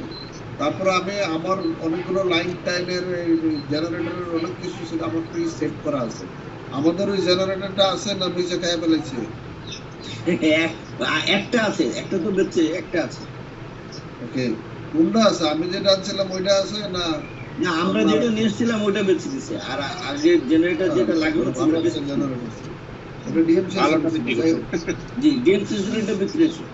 তারপরে আমি আমার অনেকগুলো লাইন টাইমের জেনারেটরের অনেক কিছু সেটা আমার প্রি সেট করা আছে। আমাদের ওই জেনারেটরটা আছে না নিচে খাই ফেলেছে। একটা আছে, একটা তো বেঁচে, একটা আছে। ওকে, কোনটা আছে? আমি যেটা আনছিলাম ওইটা আছে না? না, আমরা যেটা নিয়ে এসেছিলাম ওইটা বেঁচে দিছে, আর আগে জেনারেটর যেটা লাগলো ভালো ওটা আছে বেঁচে জেনারেটর, ওটা ডিএমসি আলোটা বিক্রি করছে। জি ডিএমসি এটা বিক্রি হয়েছে।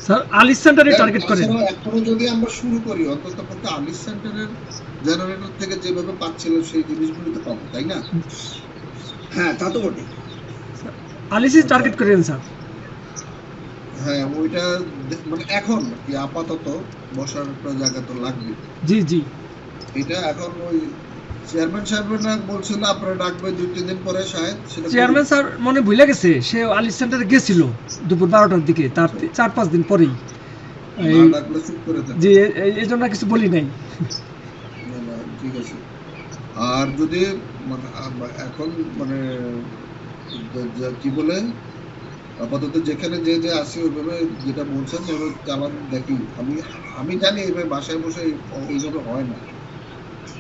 স্যার আলিস সেন্টারে টার্গেট করেন। এখনো যদি আমরা শুরু করি, অন্তত পক্ষে আলিস সেন্টারের জেনারেটর থেকে যেভাবে পাচ্ছিল সেই জিনিসগুলো তো পাবো, তাই না? হ্যাঁ তা তো বটে। আলিসই টার্গেট করেন স্যার। হ্যাঁ, ওইটা মানে এখন কি আপাতত বসার একটা জায়গা তো লাগবে। জি জি এটা এখন ওই চেয়ারম্যান সাহেবরা বলছিল আপনারা ডাকবে 2-3 দিন পরে, শায়দ সেটা চেয়ারম্যান স্যার মনে ভুলে গেছে, সে আলিস সেন্টারে গেছিল দুপুর 12টার দিকে, তার 4-5 দিন পরেই। না ডাকলে চুপ করে থাকে। জি এই জন্য কিছু বলি নাই। না, না, ঠিক আছে। আর যদি মানে এখন মানে কি বলে আপাতত যেখানে যে যে আসি ওইভাবে যেটা বলছেন ওইভাবে চালান দেখি। আমি জানি এইভাবে বাসায় বসে ওইভাবে হয় না,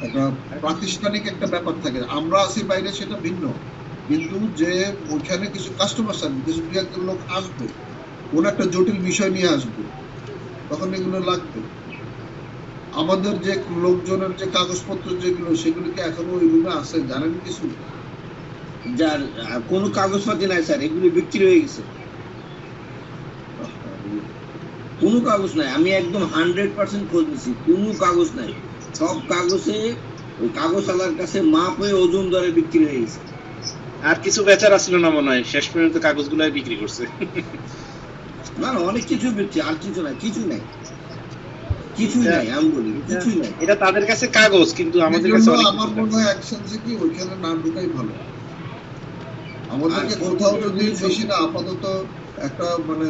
একটা প্রাতিষ্ঠানিক একটা ব্যাপার থাকে। আমরা আসি বাইরে সেটা ভিন্ন, কিন্তু যে ওইখানে কিছু কাস্টমার সার্ভিস, কিছু দু একজন লোক আসবে, কোন একটা জটিল বিষয় নিয়ে আসবে, তখন এগুলো লাগবে। আমাদের যে লোকজনের যে কাগজপত্র যেগুলো, সেগুলো কি এখনো ওই রুমে আছে জানেন কিছু? যার কোনো কাগজপাতি নাই স্যার, এগুলি বিক্রি হয়ে গেছে, কোনো কাগজ নাই। আমি একদম 100% খোঁজ নিছি, কোনো কাগজ নাই। সব কাগজে ওই কাগজওয়ালার কাছে মাপ হয়ে ওজন দরে বিক্রি হয়ে গেছে। আর কিছু বেচার আসছিল না মনে হয়, শেষ পর্যন্ত কাগজগুলো বিক্রি করছে। না না, অনেক কিছু বিক্রি, আর কিছু নাই, কিছু নাই, কিছুই নাই, আমি বলি কিছুই নাই। এটা তাদের কাছে কাগজ, কিন্তু আমাদের এই কাছে জন্য অনেক আমার কিছু মনে হয় অ্যাকশন কি ওইখানে না ঢুকাই ভালো। আমাদেরকে আর কোথাও কম্পিউটার যদি গুলি বেশি না আপাতত একটা মানে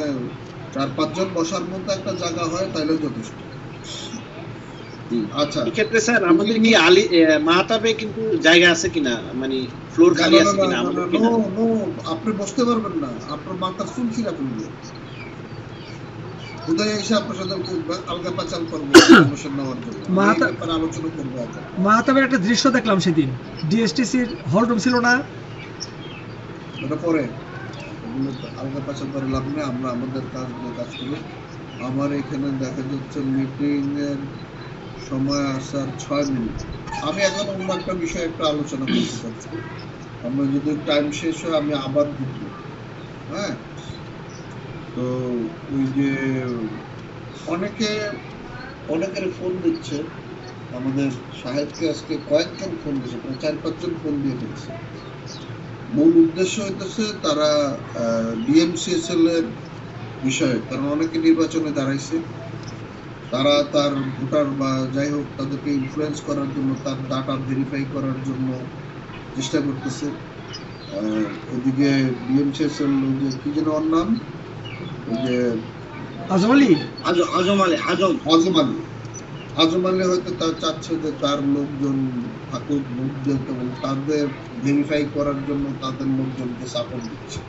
4-5 জন বসার মতো একটা জায়গা হয় তাহলে যথেষ্ট। আচ্ছা, এই ক্ষেত্রে স্যার আমাদের কি মাহতাবে কিন্তু জায়গা আছে কিনা, মানে ফ্লোর খালি আছে কিনা আমাদের কিনা? নো, আপনি বসতে পারবেন না, আপনার মাথা চুলকিরা করবে। কোথায় এসে আপনার সাথে আলগা পাচাল করবো ইনফরমেশন নেওয়ার জন্য, এই ব্যাপারে আলোচনা করবো আগে। মাহতাবের একটা দৃশ্য দেখলাম সেদিন, ডিএসটিসির হল রুম ছিল না? ওটা পরে এগুলো আলগা পাচাল করে লাভ নেই, আমরা আমাদের কাজগুলো কাজ করি। আমার এখানে দেখা যাচ্ছে মিটিং এর সময় আসার 6 মিনিট। আমি এখন অন্য একটা বিষয়ে একটা আলোচনা করতে চাচ্ছি। আমরা যদি টাইম শেষ হয় আমি আবার ঢুকবো। হ্যাঁ, তো ওই যে অনেকের ফোন দিচ্ছে, আমাদের সাহেবকে আজকে কয়েকজন ফোন দিচ্ছে, প্রায় 4-5 জন ফোন দিয়ে ফেলছে। মূল উদ্দেশ্য হইতেছে তারা ডিএমসিএসএল এর বিষয়ে, কারণ অনেকে নির্বাচনে দাঁড়াইছে, তারা তার ভোটার বা যাই হোক তাদেরকে ইনফ্লুয়েন্স করার জন্য, তার ডাটা ভেরিফাই করার জন্য চেষ্টা করতেছে। ওদিকে ডিএমসিএসএল যে কি যেন ওর নাম, ওই যে আজম আলী আজম আলী হয়তো তার চাচ্ছে যে তার লোকজন থাকুক, ভোট দেন, এবং তাদের ভেরিফাই করার জন্য তাদের লোকজনকে সাপোর্ট দিচ্ছে।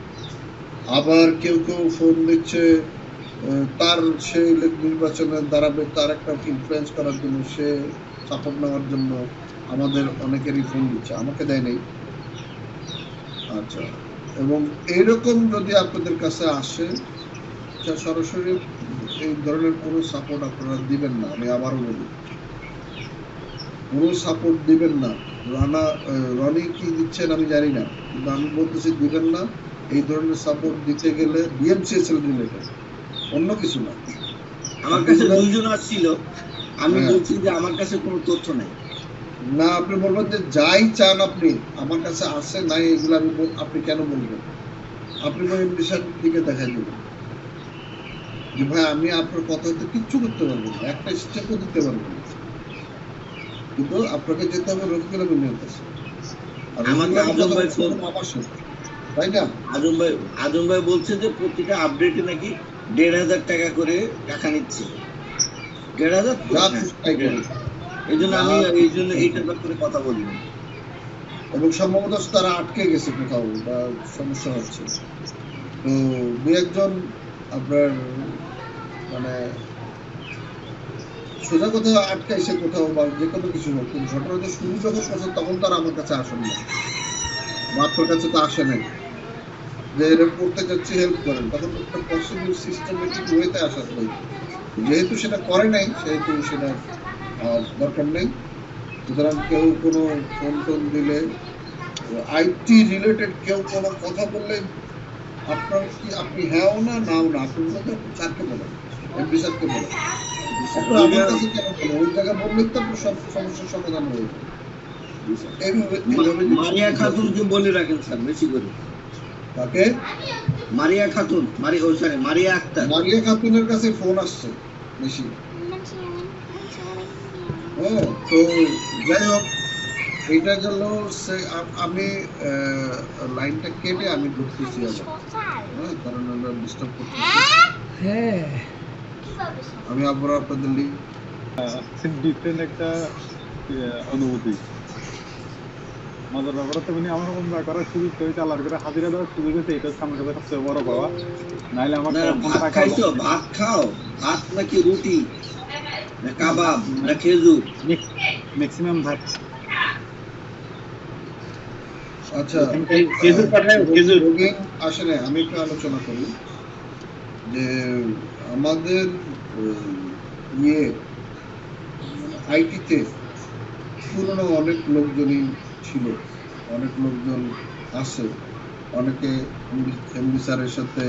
আবার কেউ কেউ ফোন দিচ্ছে তার সে নির্বাচনে দাঁড়াবে, তার একটা ইনফ্লুয়েন্স করার জন্য, সে সাপোর্ট নেওয়ার জন্য আমাদের অনেকেরই ফোন দিচ্ছে, আমাকে দেয় নাই। আচ্ছা, এবং এইরকম যদি আপনাদের কাছে আসে, সরাসরি এই ধরনের কোনো সাপোর্ট আপনারা দিবেন না। আমি আবারও বলি, কোনো সাপোর্ট দিবেন না। রনি কি দিচ্ছেন আমি জানি না, কিন্তু আমি বলতেছি দিবেন না। এই ধরনের সাপোর্ট দিতে গেলে ডিএমসিএসএল রিলেটেড, অন্য কিছু না। আমার কাছে দুইজন আসছিল, আমি বলছি যে আমার কাছে কোনো তথ্য নেই। না, আপনি বলবেন যে যাই চান আপনি আমার কাছে আছে নাই, এগুলো আমি আপনি কেন বলবেন? আপনি এমডি সাহেবের দিকে দেখাই দেবেন যে ভাই আমি আপনার কথাতে কিচ্ছু করতে পারবো না, একটা স্টেপও দিতে পারবো না, কিন্তু আপনাকে যেতে হবে রফিকুল আমিনের কাছে। আর আমাকে আজম ভাই ফোন, আমার সাথে, তাই না? আজম ভাই বলছে যে প্রতিটা আপডেটে নাকি 1,500 টাকা করে টাকা নিচ্ছে। 1,500, এই জন্য আমি এইটার ব্যাপারে কথা বলি না। এবং সম্ভবত তারা আটকে গেছে কোথাও বা সমস্যা হচ্ছে। তো দু একজন আপনার মানে সোজা কথা আটকাইছে কোথাও বা যে কোনো কিছু হোক, কিন্তু ঘটনাটা শুরু যখন করছে তখন তারা আমার কাছে আসেন না, আপনার কাছে তো আসে নাই যে এরকম করতে চাচ্ছি হেল্প করেন, তখন একটা পসিবল সিস্টেমেটিক ওয়েতে আসার প্রয়োজন। যেহেতু সেটা করে নাই সেহেতু সেটা দরকার নেই। সুতরাং কেউ কোনো ফোন টোন দিলে, আইটি রিলেটেড কেউ কোনো কথা বললে আপনার কি, আপনি হ্যাঁও না নাও না, আপনি বলতে স্যারকে বলেন, এমডি স্যারকে বলেন। আপনার আমার কাছে কেন বলেন? ওই জায়গায় বললেই তো আপনার সব সমস্যার সমাধান হয়ে যাবে। মারিয়া খাতুনকে বলে রাখেন স্যার বেশি করে। তাকে মারিয়া খাতুন, মারিয়া আক্তার। মারিয়া খাতুনের কাছে ফোন আসছে বেশি। তো যাই হোক, এটা গেল। আমি লাইনটা কেটে আমি ঢুকতেছি আবার, কারণ আমরা ডিস্টার্ব করতেছি। হ্যাঁ, আমি আবার আপনাদের লিঙ্ক ডিফারেন্ট একটা অনুভূতি। মজার ব্যাপার হচ্ছে মানে আমার রকম করার সুযোগ হয়েছে, আল্লাহর করে হাজিরা দেওয়ার সুযোগ হয়েছে, এটা হচ্ছে আমার কাছে সবচেয়ে বড় পাওয়া। নাইলে আমার ভাত খাইছো? ভাত খাও? ভাত নাকি রুটি না কাবাব না খেজুর? ম্যাক্সিমাম ভাত। আচ্ছা, আসলে আমি একটু আলোচনা করি যে আমাদের আইটিতে পুরনো অনেক লোকজনই ছিল, অনেক লোকজন আছে, অনেকে এমডি স্যারের সাথে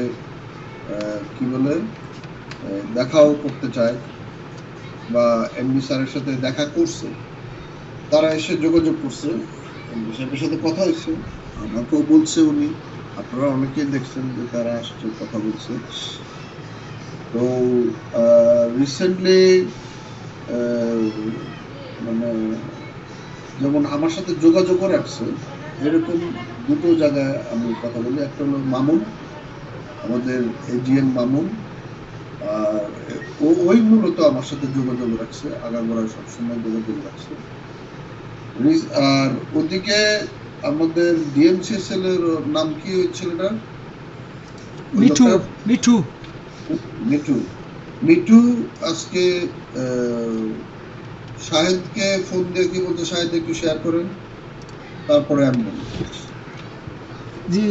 কি বলে দেখাও করতে চায় বা এমডি স্যারের সাথে দেখা করছে, তারা এসে যোগাযোগ করছে, এমডি স্যারের সাথে কথা হয়েছে, আমাকেও বলছে উনি, আপনারা অনেকেই দেখছেন যে তারা আসছে কথা বলছে। তো রিসেন্টলি মানে যেমন আমার সাথে যোগাযোগও রাখছে, এরকম দুটো জায়গায় আমি কথা বলি। একটা হলো মামুন, আমাদের এজিএম মামুন, আর ওই মূলত আমার সাথে যোগাযোগ রাখছে, আগাগোড়া সবসময় যোগাযোগ রাখছে। আর ওদিকে আমাদের ডিএমসিএসএল এর নাম কি হয়েছিল না, মিঠু আজকে শাহেদকে ফোন দিয়ে কি বলতে, শাহেদ একটু শেয়ার করেন, তারপরে আমি বলি। জি,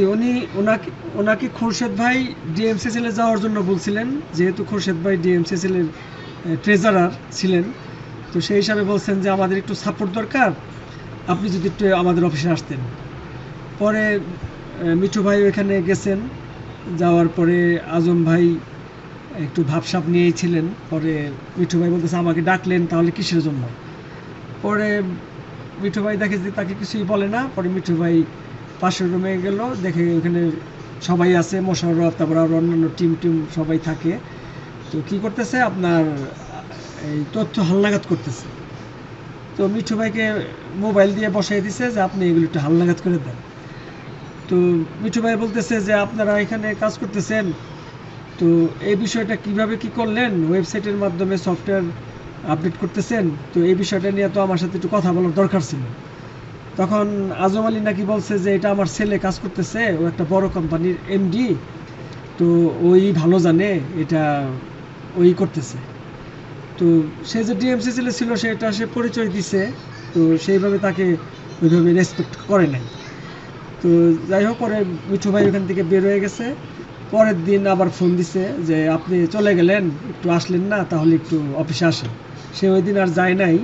ওনাকে খুরশেদ ভাই ডিএমসিসিএল এ যাওয়ার জন্য বলছিলেন, যেহেতু খুরশেদ ভাই ডিএমসিসিএল এর ট্রেজারার ছিলেন, তো সেই হিসাবে বলছেন যে আমাদের একটু সাপোর্ট দরকার, আপনি যদি একটু আমাদের অফিসে আসতেন। পরে মিঠু ভাই ওইখানে গেছেন, যাওয়ার পরে আজম ভাই একটু ভাবসাব নিয়েই ছিলেন। পরে মিঠু ভাই বলতেছে আমাকে ডাকলেন তাহলে কিসের জন্য? পরে মিঠু ভাই দেখে যে তাকে কিছুই বলে না। পরে মিঠু ভাই পাশের রুমে গেল, দেখে ওখানে সবাই আছে, মোশাররফ, তারপর আর অন্যান্য টিম সবাই থাকে। তো কি করতেছে, আপনার এই তথ্য হালনাগাদ করতেছে। তো মিঠু ভাইকে মোবাইল দিয়ে বসাই দিছে যে আপনি এগুলো একটু হালনাগাদ করে দেন। তো মিঠু ভাই বলতেছে যে আপনারা এখানে কাজ করতেছেন, তো এই বিষয়টা কিভাবে কি করলেন, ওয়েবসাইটের মাধ্যমে সফটওয়্যার আপডেট করতেছেন, তো এই বিষয়টা নিয়ে তো আমার সাথে একটু কথা বলার দরকার ছিল। তখন আজম আলী নাকি বলছে যে এটা আমার ছেলে কাজ করতেছে, ও একটা বড় কোম্পানির এমডি, তো ওই ভালো জানে এটা ওই করতেছে। তো সে যে ডিএমসিসিএল ছিল সেটা সে পরিচয় দিছে তো সেইভাবে তাকে ওইভাবে রেসপেক্ট করে নাই। তো যাই হোক, পরে মিঠু ভাই ওখান থেকে বের হয়ে গেছে। পরের দিন আবার ফোন দিছে যে আপনি চলে গেলেন, একটু আসলেন না, তাহলে একটু অফিসে আসেন। সে ওই দিন আর যায় নাই।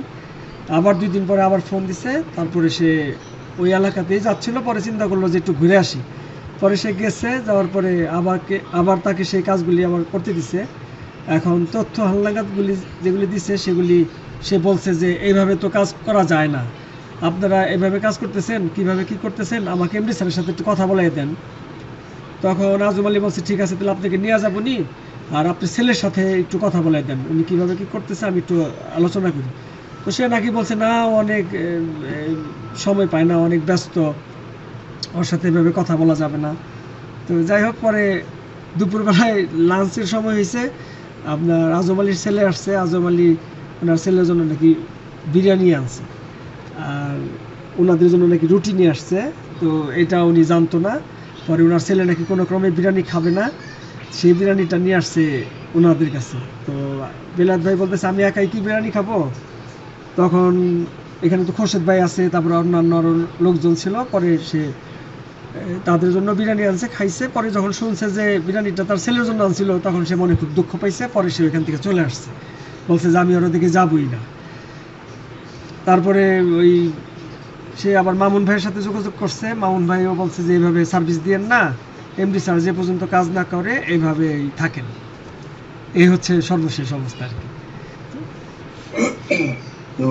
আবার 2 দিন পরে আবার ফোন দিছে। তারপরে সে ওই এলাকাতেই যাচ্ছিল, পরে চিন্তা করলো যে একটু ঘুরে আসি। পরে সে গেছে, যাওয়ার পরে আবার তাকে সেই কাজগুলি আবার করতে দিছে। এখন তথ্য হালনাগাদগুলি যেগুলি দিছে সেগুলি সে বলছে যে এইভাবে তো কাজ করা যায় না, আপনারা এভাবে কাজ করতেছেন, কিভাবে কি করতেছেন, আমাকে এমডি স্যারের সাথে একটু কথা বলাই দেন। তখন আজম আলী বলছে ঠিক আছে, তাহলে আপনাকে নিয়ে যাবো নি, আর আপনি ছেলের সাথে একটু কথা বলাই দেন, উনি কীভাবে কী করতেছে আমি একটু আলোচনা করি। তো সে নাকি বলছে না, অনেক সময় পায় না, অনেক ব্যস্ত, ওর সাথে এভাবে কথা বলা যাবে না। তো যাই হোক, পরে দুপুরবেলায় লাঞ্চের সময় হয়েছে, আপনার আজম আলীর ছেলে আসছে। আজম আলী ওনার ছেলের জন্য নাকি বিরিয়ানি আনছে, আর ওনাদের জন্য নাকি রুটি নিয়ে আসছে। তো এটা উনি জানতো না। পরে ওনার ছেলে নাকি কোনো ক্রমে বিরিয়ানি খাবে না, সেই বিরিয়ানিটা নিয়ে আসছে ওনাদের কাছে। তো বেলায়েত ভাই বলতেছে আমি একাই কি বিরিয়ানি খাবো? তখন এখানে তো খোরশেদ ভাই আছে, তারপরে অন্যান্য আরও লোকজন ছিল। পরে সে তাদের জন্য বিরিয়ানি আনছে, খাইছে। পরে যখন শুনছে যে বিরিয়ানিটা তার ছেলের জন্য আনছিল, তখন সে মনে খুব দুঃখ পাইছে। পরে সে ওইখান থেকে চলে আসছে, বলছে যে আমি ওর দিকে যাবই না। তারপরে ওই সে আবার মামুন ভাইয়ের সাথে যোগাযোগ করছে। মামুন ভাইও বলছে যে এইভাবে সার্ভিস দিয়েন না, এমডি স্যার যে পর্যন্ত কাজ না করে এইভাবেই থাকেন। এই হচ্ছে সর্বশেষ অবস্থা আর কি। তো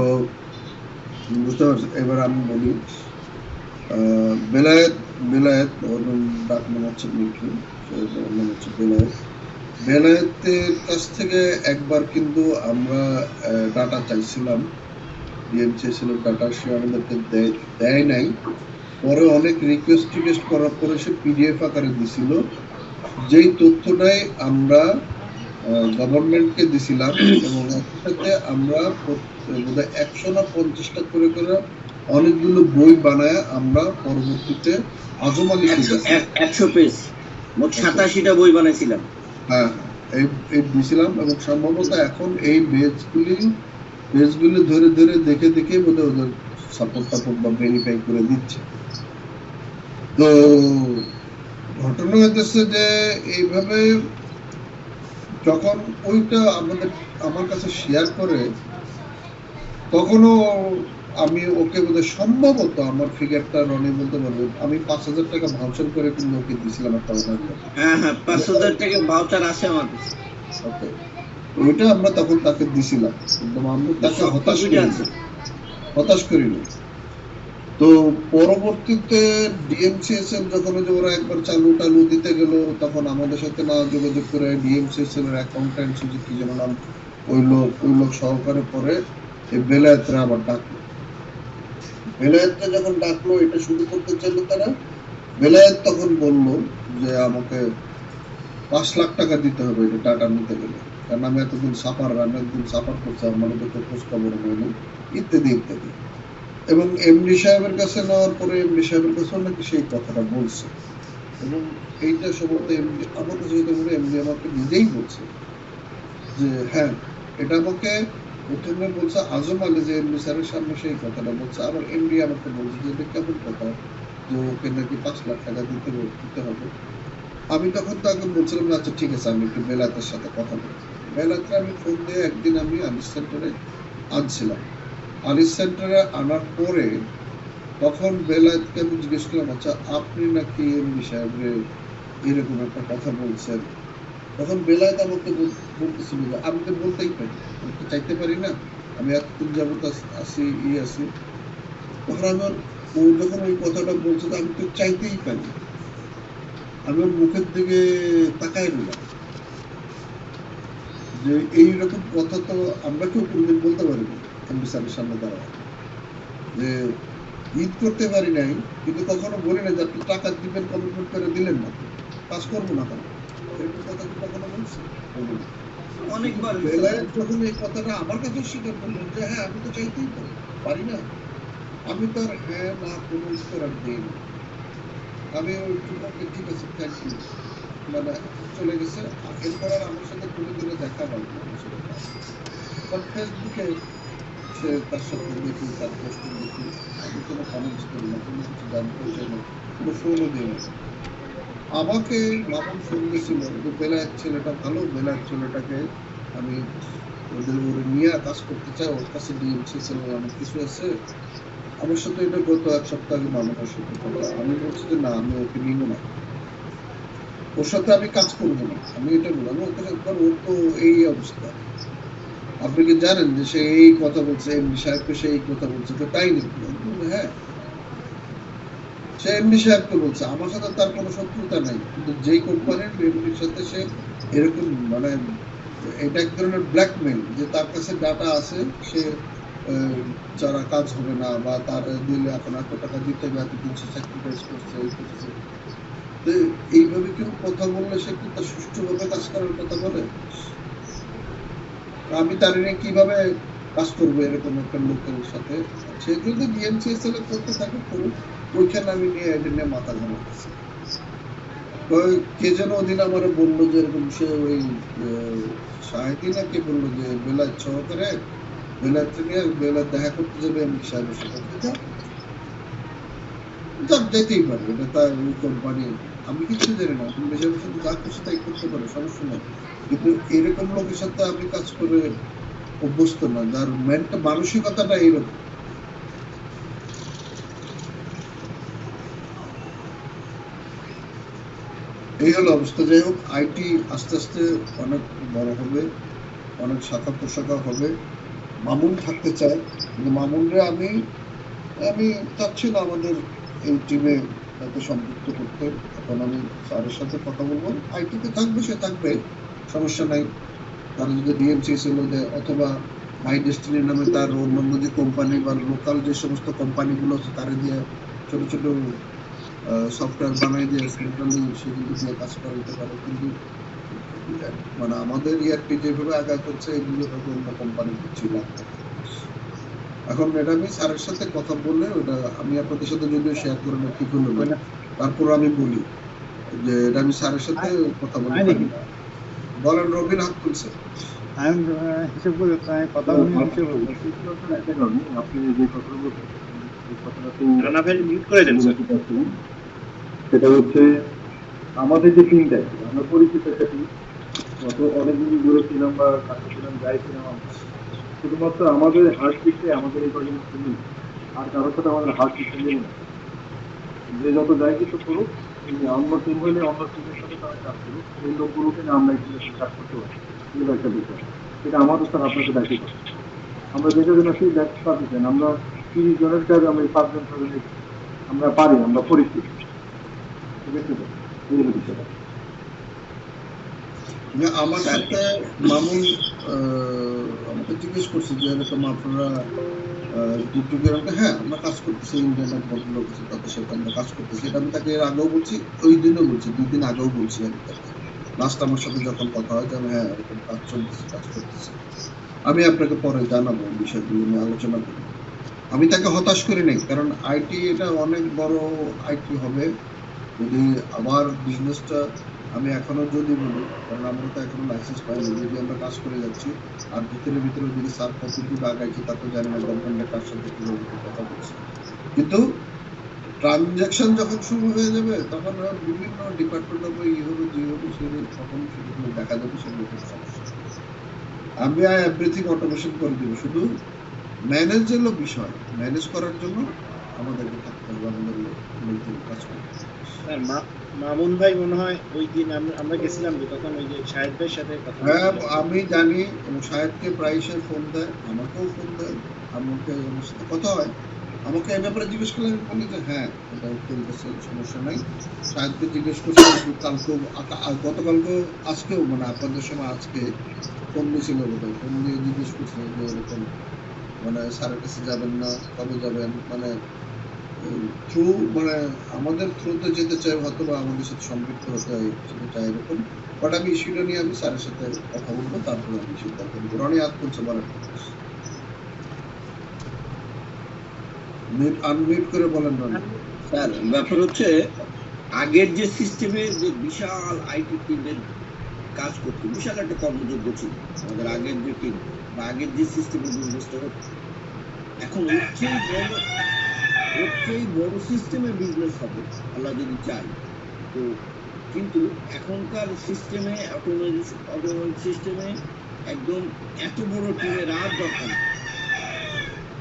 বুঝতে পারছি। এবার আমি বলি, বেলায়েত ওর ডাক নাম হচ্ছে মিঠু, ওর নাম হচ্ছে বেলায়েত। বেলায়েতের কাছ থেকে একবার কিন্তু আমরা ডাটা চাইছিলাম, ডিএম চেয়েছিল ডাটা, সে আমাদেরকে দেয় নাই। পরে অনেক রিকোয়েস্ট করার পরে সে পিডিএফ আকারে দিছিল, যেই তথ্যটাই আমরা গভর্নমেন্টকে দিছিলাম, এবং একসাথে আমরা বোধহয় 100 না 50টা করে অনেকগুলো বই বানায় আমরা পরবর্তীতে আজম আলীকে 100 পেজ, মোট 87টা বই বানাইছিলাম। হ্যাঁ, এই দিছিলাম, এবং সম্ভবত এখন এই পেজগুলি ধরে দেখে বোধহয় ওদের সাপোর্ট বা ভেরিফাই করে দিচ্ছে। তো ঘটনা হইতেছে যে এইভাবে যখন ওইটা আমার কাছে শেয়ার করে, তখনও আমি ওকে বোধহয় সম্ভবত আমার ফিগারটা রনি বলতে পারবো, আমি 5,000 টাকা ভাউচার করে কিন্তু ওকে দিছিলাম একটা অর্ডার। হ্যাঁ 5,000 টাকা ভাউচার আছে আমার কাছে। ওকে, ওইটা আমরা তখন তাকে দিছিলাম, কিন্তু আমরা তাকে হতাশ করিনি। তো পরবর্তীতে ডিএমসিএসএল যখন ওরা একবার চালু দিতে গেল, তখন আমাদের সাথে না যোগাযোগ করে ডিএমসিএসএল এর অ্যাকাউন্ট্যান্ট কি যেন নাম, ওই লোক সহকারে পরে এই বেলায়েতরা আবার ডাকলো। বেলায়েতরা যখন ডাকলো, এটা শুরু করতে চাইলো তারা, বেলায়েত তখন বলল যে আমাকে 5 লাখ টাকা দিতে হবে এটা ডাটা নিতে গেলে, কারণ আমি একদিন সাফার করছি, আমার তো খোঁজ খবর হয়নি, ইত্যাদি। এবং এমডি সাহেবের কাছে নেওয়ার পরে এমডি সাহেবের কাছেও নাকি সেই কথাটা বলছে, এবং এইটা সম্ভবত এমডি আমার কাছে এমডি আমাকে নিজেই বলছে যে হ্যাঁ, এটা আমাকে প্রথমে বলছে আজম আলী, যে এমডি স্যারের সামনে সেই কথাটা বলছে। আবার এমডি আমাকে বলছে যে এটা কেমন কথা, যে ওকে নাকি 5 লাখ টাকা দিতে হবে। আমি তখন তাকে বলছিলাম আচ্ছা ঠিক আছে, আমি একটু বেলায়েতের সাথে কথা বলছি। বেলায়েতকে আমি ফোন দিয়ে একদিন আমি আলিস সেন্টারে আনছিলাম। আলিস সেন্টারে আনার পরে তখন বেলায়েতকে আমি জিজ্ঞেস করলাম, আচ্ছা আপনি নাকি এমডি সাহেবের এরকম একটা কথা বলছেন? তখন বেলায়েত আমাকে বলতেছিল যে আমি তো বলতেই পারি, আমি তো চাইতে পারি না, আমি এতদিন যাবত আছি। তখন ও যখন ওই কথাটা বলছে, আমি তো চাইতেই পারি। আমি ওর মুখের দিকে তাকাই নিলাম যে এইরকম কথা তো আমরা কেউ কোনদিন বলতে পারি না এমডি স্যারের সামনে দাঁড়ায়, যে ঈদ করতে পারি নাই, কিন্তু কখনো বলি না যে আপনি টাকা দিবেন, কমিটমেন্ট করে দিলেন না, কাজ করবো না কেন, এরকম কথা কি কখনো বলছি? অনেকবার বেলায়েত যখন এই কথাটা আমার কাছে স্বীকার করলেন যে হ্যাঁ আমি তো চাইতেই পারি না, আমি তো আর হ্যাঁ না কোনো উত্তর আর দিই না। আমি ঠিক আছে থ্যাংক ইউ, মানে চলে গেছে। এরপর আর আমার সাথে কোনো দিনে দেখা হয়নি। ফেসবুকে হচ্ছে তার সাথে দেখি, তার পোস্টিং দেখি, আমি কোনো কমেন্টস করি না, কোনো কিছু জানতেও চাই না, কোনো ফোনও দিই না। আমাকে মামুন ফোন দিয়েছিল যে বেলায়েত ছেলেটা ভালো, বেলায়েত ছেলেটাকে আমি ওদের নিয়ে কাজ করতে চাই, ওর কাছে ডিএমসিএসএল অনেক কিছু আছে। আমার সাথে এটা গত এক সপ্তাহ আগে মামুনের সাথে কথা। আমি বলছি যে না, আমি ওকে নিব না, ওর সাথে আমি কাজ করবো না, আমি এটা বললাম। ওকে একবার, ওর তো এই অবস্থা, আপনি কি জানেন যে সে এই কথা বলছে, এমডি সাহেবকে সে এই কথা বলছে, তো তাই নাকি? হ্যাঁ, সে এমডি সাহেবকে বলছে, আমার সাথে তার কোনো শত্রুতা নাই, কিন্তু যেই কোম্পানির এমডির সাথে সে এরকম মানে এটা এক ধরনের ব্ল্যাকমেল, যে তার কাছে ডাটা আছে, সে যারা কাজ হবে না বা তার দিলে এখন এত টাকা দিতে হবে, এতদিন সে স্যাক্রিফাইস করছে, এই করছে। তো এইভাবে কেউ কথা বললে সে কি তার সুষ্ঠুভাবে কাজ করার কথা বলে? আমি তার নিয়ে কিভাবে কাজ করবো এরকম একটা লোকের সাথে? সে যদি ডিএমসিএসএল এ করতে থাকে করুক, ওইখানে আমি নিয়ে এটা নিয়ে মাথা ঘামাতেছি। কে যেন ওদিন আমার বললো যে এরকম, সে ওই সাহেদি না কে বললো যে বেলায়েত সহকারে বেলায়েত নিয়ে বেলায়েত দেখা করতে যাবে এমডি সাহেবের সাথে। যাক, যেতেই পারে, এটা তার কোম্পানি, আমি কিছু জানি না, এমডি সাহেবের সাথে যা খুশি তাই করতে পারে, সমস্যা নেই। কিন্তু এরকম লোকের সাথে আমি কাজ করে অভ্যস্ত না, যার মানসিকতাটা এইরকম। এই হলো অবস্থা। যাই হোক, আইটি আস্তে আস্তে অনেক বড় হবে, অনেক শাখা প্রশাখা হবে। মামুন থাকতে চায়, কিন্তু মামুনরে আমি আমি চাচ্ছি না আমাদের এই টিমে তাকে সম্পৃক্ত করতে। এখন আমি স্যারের সাথে কথা বলবো, আইটিতে থাকবে সে থাকবে, সমস্যা নাই। তারা যদি ডিএমসিএসএল দেয় অথবা মাই ডেস্টিনির নামে তার অন্যান্য যে কোম্পানি বা লোকাল যে সমস্ত কোম্পানিগুলো আছে তারা দিয়ে ছোট ছোট সফটওয়্যার বানাই দিয়ে সেন্ট্রালি সে কিন্তু দিয়ে কাজ করাইতে পারে। কিন্তু মানে আমাদের ইয়ারটি যেভাবে আঘাত হচ্ছে, এগুলো হয়তো অন্য কোম্পানি ছিল। এখন এটা আমি স্যারের সাথে কথা বললে, ওটা আমি আপনাদের সাথে যদিও শেয়ার করে না, ঠিক হলো না, তারপর আমি বলি যে এটা আমি স্যারের সাথে কথা বলি। বলেন, রবিন হাত তুলছে। আমি হিসেব করে কথা বলি, হিসেব আপনি যে কথাটা বলছেন, এই কথাটা তো রানা ভাই মিউট করে দেন স্যার। সেটা হচ্ছে আমাদের যে টিমটা, আমরা পরিচিত একটা টিম, গত অনেকদিন দূরে ছিলাম বা কাছে ছিলাম, যাই ছিলাম আমরা, শুধুমাত্র আমাদের হার্ট বিটে আমাদের এই কজন ছিলেন, আর কারোর সাথে আমাদের হার্ট বিটে মিলে না। যে যত যাই কিছু করুক, অন্য টিম হলে অন্য টিমের সাথে তারা কাজ করুক, এই লোকগুলোকে না আমরা একটু কাজ করতে পারি, এগুলো একটা বিষয়। এটা আমাদের স্যার আপনাকে দায়িত্ব করে, আমরা যেটা যেন সেই দায়িত্ব পাচ্ছেন, আমরা 30 জনের কাজ আমরা 5 জন 6 জনের আমরা পারি, আমরা পরিচিত, ঠিক আছে? এই হলো বিষয়টা। আমার সাথে মামুন আমাকে জিজ্ঞেস করছে যে এরকম আপনারা হ্যাঁ আমরা কাজ করতেছি, ইন্ডিয়ান এক ভদ্রলোক আছে তাদের সাথে আমরা কাজ করতেছি। এটা আমি তাকে এর আগেও বলছি, ওই দিনও বলছি, 2 দিন আগেও বলছি আমি তাকে। লাস্ট আমার সাথে যখন কথা হয় যে আমি হ্যাঁ এরকম কাজ চলতেছে, কাজ করতেছি, আমি আপনাকে পরে জানাবো, বিষয়গুলো নিয়ে আলোচনা করবো। আমি তাকে হতাশ করি নাই, কারণ আইটি এটা অনেক বড় আইটি হবে। যদি আমার বিজনেসটা আমি এখনো যদি বলি, কারণ আমরা তো এখনো লাইসেন্স পাইনি, যদি আমরা কাজ করে যাচ্ছি আর ভিতরে ভিতরে যদি সাব কতটুকু আগাইছি তা তো জানি না গভর্নমেন্টের কার সাথে কিভাবে কথা বলছি। কিন্তু ট্রানজাকশন যখন শুরু হয়ে যাবে তখন বিভিন্ন ডিপার্টমেন্ট হবে, ই হবে, যে হবে, সে তখন সেগুলো দেখা যাবে, সেগুলো সমস্যা। আমি এভরিথিং অটোমেশন করে দেবো, শুধু ম্যানেজ হলো বিষয়, ম্যানেজ করার জন্য আমাদেরকে থাকতে হবে, আমাদের লোকজন কাজ করতে হবে। স্যার মামুন ভাই মনে হয় ওই দিন আমরা গেছিলাম যে তখন ওই যে শাহেদ ভাইয়ের সাথে কথা হ্যাঁ আমি জানি, সাহেবকে প্রায়শই ফোন দেয়, আমাকেও ফোন দেয়, আমাকে আমার সাথে কথা হয়, আমাকে এই ব্যাপারে জিজ্ঞেস করলে আমি বলি যে হ্যাঁ এটা চলতেছে, সমস্যা নাই। সাহেবকে জিজ্ঞেস করছি, কালকেও গতকালকেও আজকেও মানে আপনাদের সময় আজকে ফোন দিয়েছিল বোধহয়, ফোন দিয়ে জিজ্ঞেস করছে যে এরকম মানে স্যারের কাছে যাবেন না, কবে যাবেন, মানে থ্রু মানে আমাদের থ্রুতে যেতে চাই, হয়তো বা আমাদের সাথে সম্পৃক্ত হতে সেটা চাই এরকম। বাট আমি ইস্যুটা নিয়ে আমি স্যারের সাথে কথা বলবো, তারপরে আমি সিদ্ধান্ত নেবো। রনি হাত করছে, বলেন। আনমিউট করে বলেন রনি। স্যার ব্যাপার হচ্ছে আগের যে সিস্টেমে যে বিশাল আইটি টিমের কাজ করতো, বিশাল একটা কর্মযোগ্য ছিল আমাদের আগের যে টিম বা আগের যে সিস্টেমের বিজনেসটা হতো, এখন ওর চেয়ে বড় সিস্টেমে বিজনেস হবে আল্লাহ যদি চাই তো। কিন্তু এখনকার সিস্টেমে অটোমেটিক সিস্টেমে একদম এত বড় টিমের আর দরকার নেই।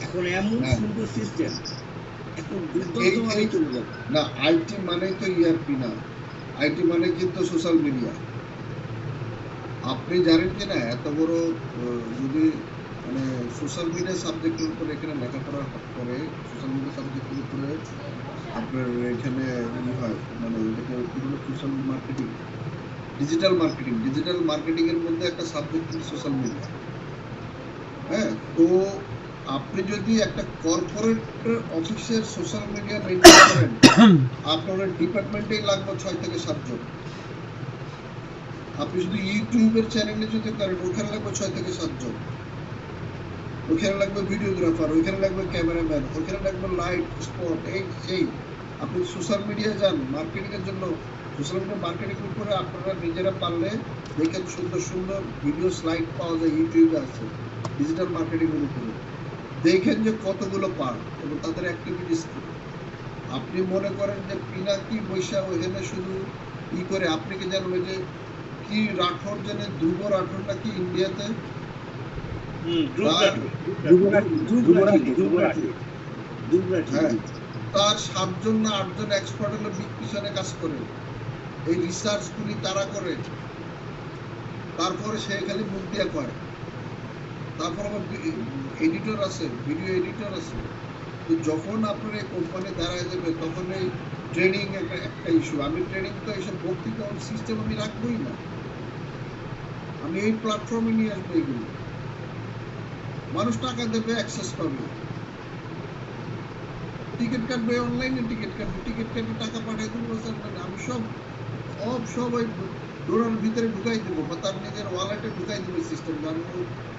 এখন এমন হ্যাঁ। সুন্দর সিস্টেম এখন দুর্দান্ত এই- ভাবে এই- চলে যাবে। না, আইটি মানে তো ইআরপি না, আইটি মানে কিন্তু সোশ্যাল মিডিয়া। আপনি জানেন কি না, এত বড় যদি মানে সোশ্যাল মিডিয়া সাবজেক্টের উপরে এখানে লেখাপড়া করে, সোশ্যাল মিডিয়া সাবজেক্টের উপরে আপনার এখানে হয় মানে এটাকে কি বলে, সোশ্যাল মার্কেটিং, ডিজিটাল মার্কেটিং এর মধ্যে একটা সাবজেক্ট সোশ্যাল মিডিয়া। হ্যাঁ, তো আপনি যদি একটা কর্পোরেট অফিসের সোশ্যাল মিডিয়া মেইনটেইন করেন, আপনার ডিপার্টমেন্টেই লাগবে 6 থেকে 7 জন। আপনি যদি ইউটিউবের চ্যানেলে যদি করেন, ওখানে লাগবে 6 থেকে 7 জন। ওখানে লাগবে ভিডিওগ্রাফার, ওখানে লাগবে ক্যামেরাম্যান, ওখানে লাগবে লাইট স্পট, এই আপনি সোশ্যাল মিডিয়া যান মার্কেটিং এর জন্য। সোশ্যাল মিডিয়া মার্কেটিং উপরে আপনারা নিজেরা পারলে দেখেন, সুন্দর সুন্দর ভিডিও স্লাইড পাওয়া যায় ইউটিউবে আছে ডিজিটাল মার্কেটিং এর উপরে। দেখেন যে কতগুলো পার্ট এবং তাদের অ্যাক্টিভিটিস কি। আপনি মনে করেন যে পিনাকি বৈশা ওখানে শুধু করে, আপনি কি জানবেন যে কি রাঠোর জানে, ধ্রুব রাঠোর নাকি ইন্ডিয়াতে হ্যাঁ, তার 7 জন না 8 জন এক্সপার্ট হলো বিগ পিছনে কাজ করে, এই রিসার্চ গুলি তারা করে, তারপরে সে খালি মুখ দিয়ে করে। তারপর আবার এডিটর আছে, ভিডিও এডিটর আছে। তো যখন আপনার এই কোম্পানি দাঁড়ায় যাবে তখন এই ট্রেনিং একটা ইস্যু। আমি ট্রেনিং তো এইসব বক্তৃতা সিস্টেম আমি রাখবোই না, আমি এই প্ল্যাটফর্মে নিয়ে আসবো। এগুলো মানুষ টাকা দেবে, অ্যাক্সেস পাবে, টিকিট কাটবে, অনলাইনে টিকিট কাটবে, টাকা পাঠিয়ে দেবো। মানে আমি সব ওই ডোরার ভিতরে ঢুকাই দেবো বা তার নিজের ওয়ালেটে ঢুকাই দেবো সিস্টেম। আমি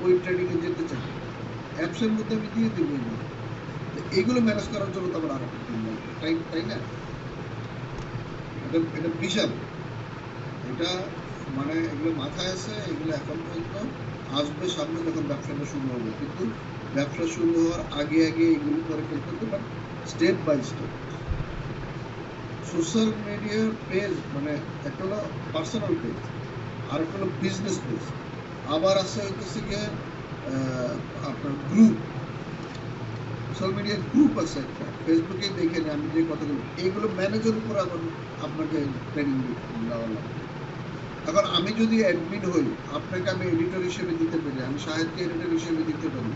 ওই ট্রেনিং এ যেতে চাই, অ্যাপসের মধ্যে আমি দিয়ে দেবো। এইগুলো ম্যানেজ করার জন্য তো আমার আর একটা টিম লাগবে, তাই না? এটা বিশাল, এটা মানে এগুলো মাথায় আছে, এগুলো এখন পর্যন্ত আসবে সামনে যখন ব্যবসাটা শুরু হবে। কিন্তু ব্যবসা শুরু হওয়ার আগে এগুলো করে ফেলতে হবে, but step by step. Social মিডিয়ার পেজ মানে একটা হলো পার্সোনাল পেজ, আর একটা হলো বিজনেস পেজ, আবার আছে হইতেছে গিয়ে আপনার গ্রুপ, সোশ্যাল মিডিয়ার গ্রুপ আছে একটা, ফেসবুকে দেখে নিই আমি যে কথাগুলো, এইগুলো ম্যানেজের উপর আবার আপনাকে ট্রেনিং দেওয়া লাগবে। এখন আমি যদি অ্যাডমিন হই, আপনাকে আমি এডিটর হিসেবে দিতে পারি, আমি সাহিত্য এডিটর হিসেবে দিতে পারি,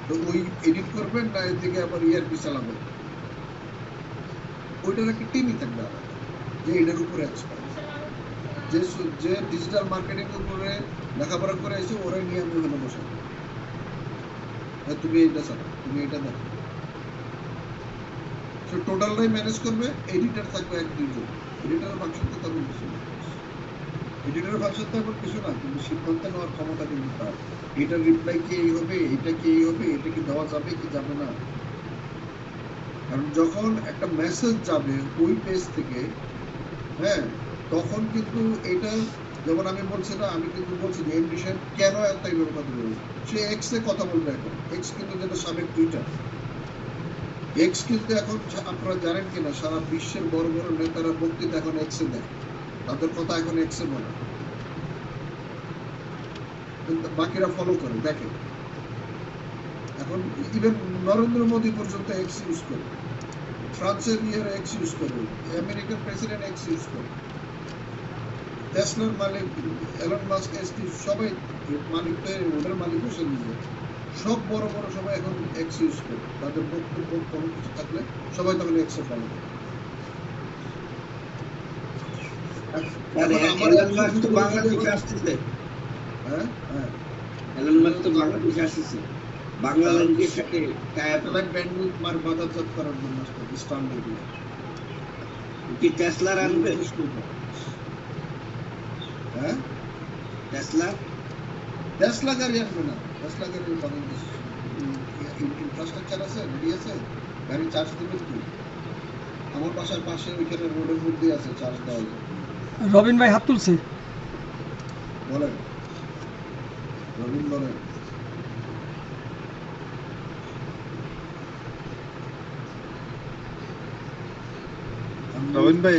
তো ওই এডিট করবেন না এদিকে আবার ইআরপি চালাবেন, ওইটার একটা টিমই থাকবে আলাদা, যে এটার উপরে এক্সপার্ট, যে ডিজিটাল মার্কেটিং উপরে লেখাপড়া করে এসে ওরা নিয়ে আমি ওখানে বসে, তুমি এটা চালাও, তুমি এটা দেখো। সে টোটালটাই ম্যানেজ করবে, এডিটর থাকবে 1-2 জন। এডিটরের ফাংশন তো তেমন কিছু না, এডিটরের ফাংশন তো এখন কিছু না, কিন্তু সিদ্ধান্ত নেওয়ার ক্ষমতা কিন্তু তার। এটার রিপ্লাই কি এই হবে, এটা কি এই হবে, এটা কি দেওয়া যাবে কি যাবে না। কারণ যখন একটা মেসেজ যাবে ওই পেজ থেকে, হ্যাঁ, তখন কিন্তু এটা যেমন আমি বলছি না, আমি কিন্তু বলছি যে এমডি সাহেব কেন এত এইভাবে কথা বলবে, সে এক্স এ কথা বলবে। এখন এক্স কিন্তু যেটা সাবেক টুইটার, এক্স কিন্তু এখন আপনারা জানেন কিনা সারা বিশ্বের বড় বড় নেতারা বক্তৃতা এখন এক্স এ দেয়, তাদের কথা এখন এক্স এ বলে, বাকিরা ফলো করে দেখে। এখন ইভেন নরেন্দ্র মোদী পর্যন্ত এক্স ইউজ করে, ফ্রান্সের ইয়ের এক্স ইউজ করে, আমেরিকার প্রেসিডেন্ট এক্স ইউজ করে, টেসলার মালিক এলন মাস্ক, সবাই মালিক তো ওদের মালিক বসে নিজে, সব বড় বড় সবাই এখন এক্স ইউজ করে। তাদের বক্তব্য কোনো কিছু থাকলে সবাই তখন এক্স এ ফলো করে। বাংলাদেশে আসতেছে, হ্যাঁ হ্যাঁ, এলন মাস্ক তো বাংলাদেশে আসতেছে, বাংলাদেশের সাথে স্যাটেলাইট ব্যান্ডউইথ বাধাচ্ছেদ করার জন্য স্টার্লিং দিয়ে কি টেসলার আনবে? হ্যাঁ, টেসলা গাড়ি আসবে না, টেসলা গাড়ি বাংলাদেশ ইনফ্রাস্ট্রাকচার আছে, রেডি আছে, গাড়ি চার্জ দেবেন কি? আমার বাসার পাশে ওইখানে রোডের মধ্যে আছে, চার্জ দেওয়া যায়। রবিন ভাই হাত তুলছে, বলেন রবিন, বলেন। রবিন ভাই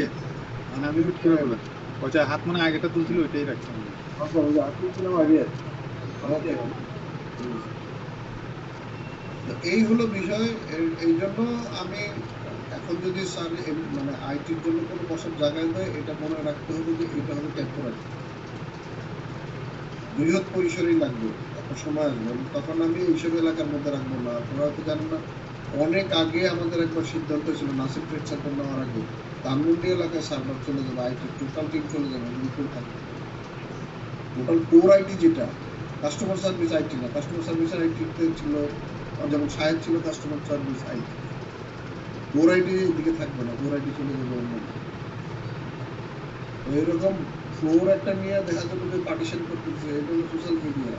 মানে আমি কি বলবো ওটা হাত মানে আগেটা তুলছিল ওইটাই রাখছি আমি। আচ্ছা ওই যে আপনি ছিলাম আগে আমাকে তো এই হলো বিষয়। এই জন্য আমি এখন যদি স্যার মানে আইটির জন্য কোনো বসার জায়গায় দেয়, এটা মনে রাখতে হবে যে এটা হবে টেম্পোরারি, বৃহৎ পরিসরেই লাগবে, একটা সময় আসবে, তখন আমি এইসব এলাকার মধ্যে রাখবো না। আপনারা তো জানেন না, অনেক আগে আমাদের একবার সিদ্ধান্ত ছিল নাসির ট্রেড সেন্টার নেওয়ার আগে ধানমন্ডি এলাকায় সার্ভার চলে যাবে, আইটি টোটাল টিম চলে যাবে, কেউ থাকবে টোটাল কোর আইটি, যেটা কাস্টমার সার্ভিস আইটি না, কাস্টমার সার্ভিস আইটিতে ছিল যেমন সাহেব ছিল customer service IT, core IT দিকে থাকবে না, কোর আইটি চলে যাবে অন্য। এইরকম ফ্লোর একটা নিয়ে দেখা যাবে যে পার্টিশন করতেছে, এটা হলো সোশ্যাল মিডিয়া।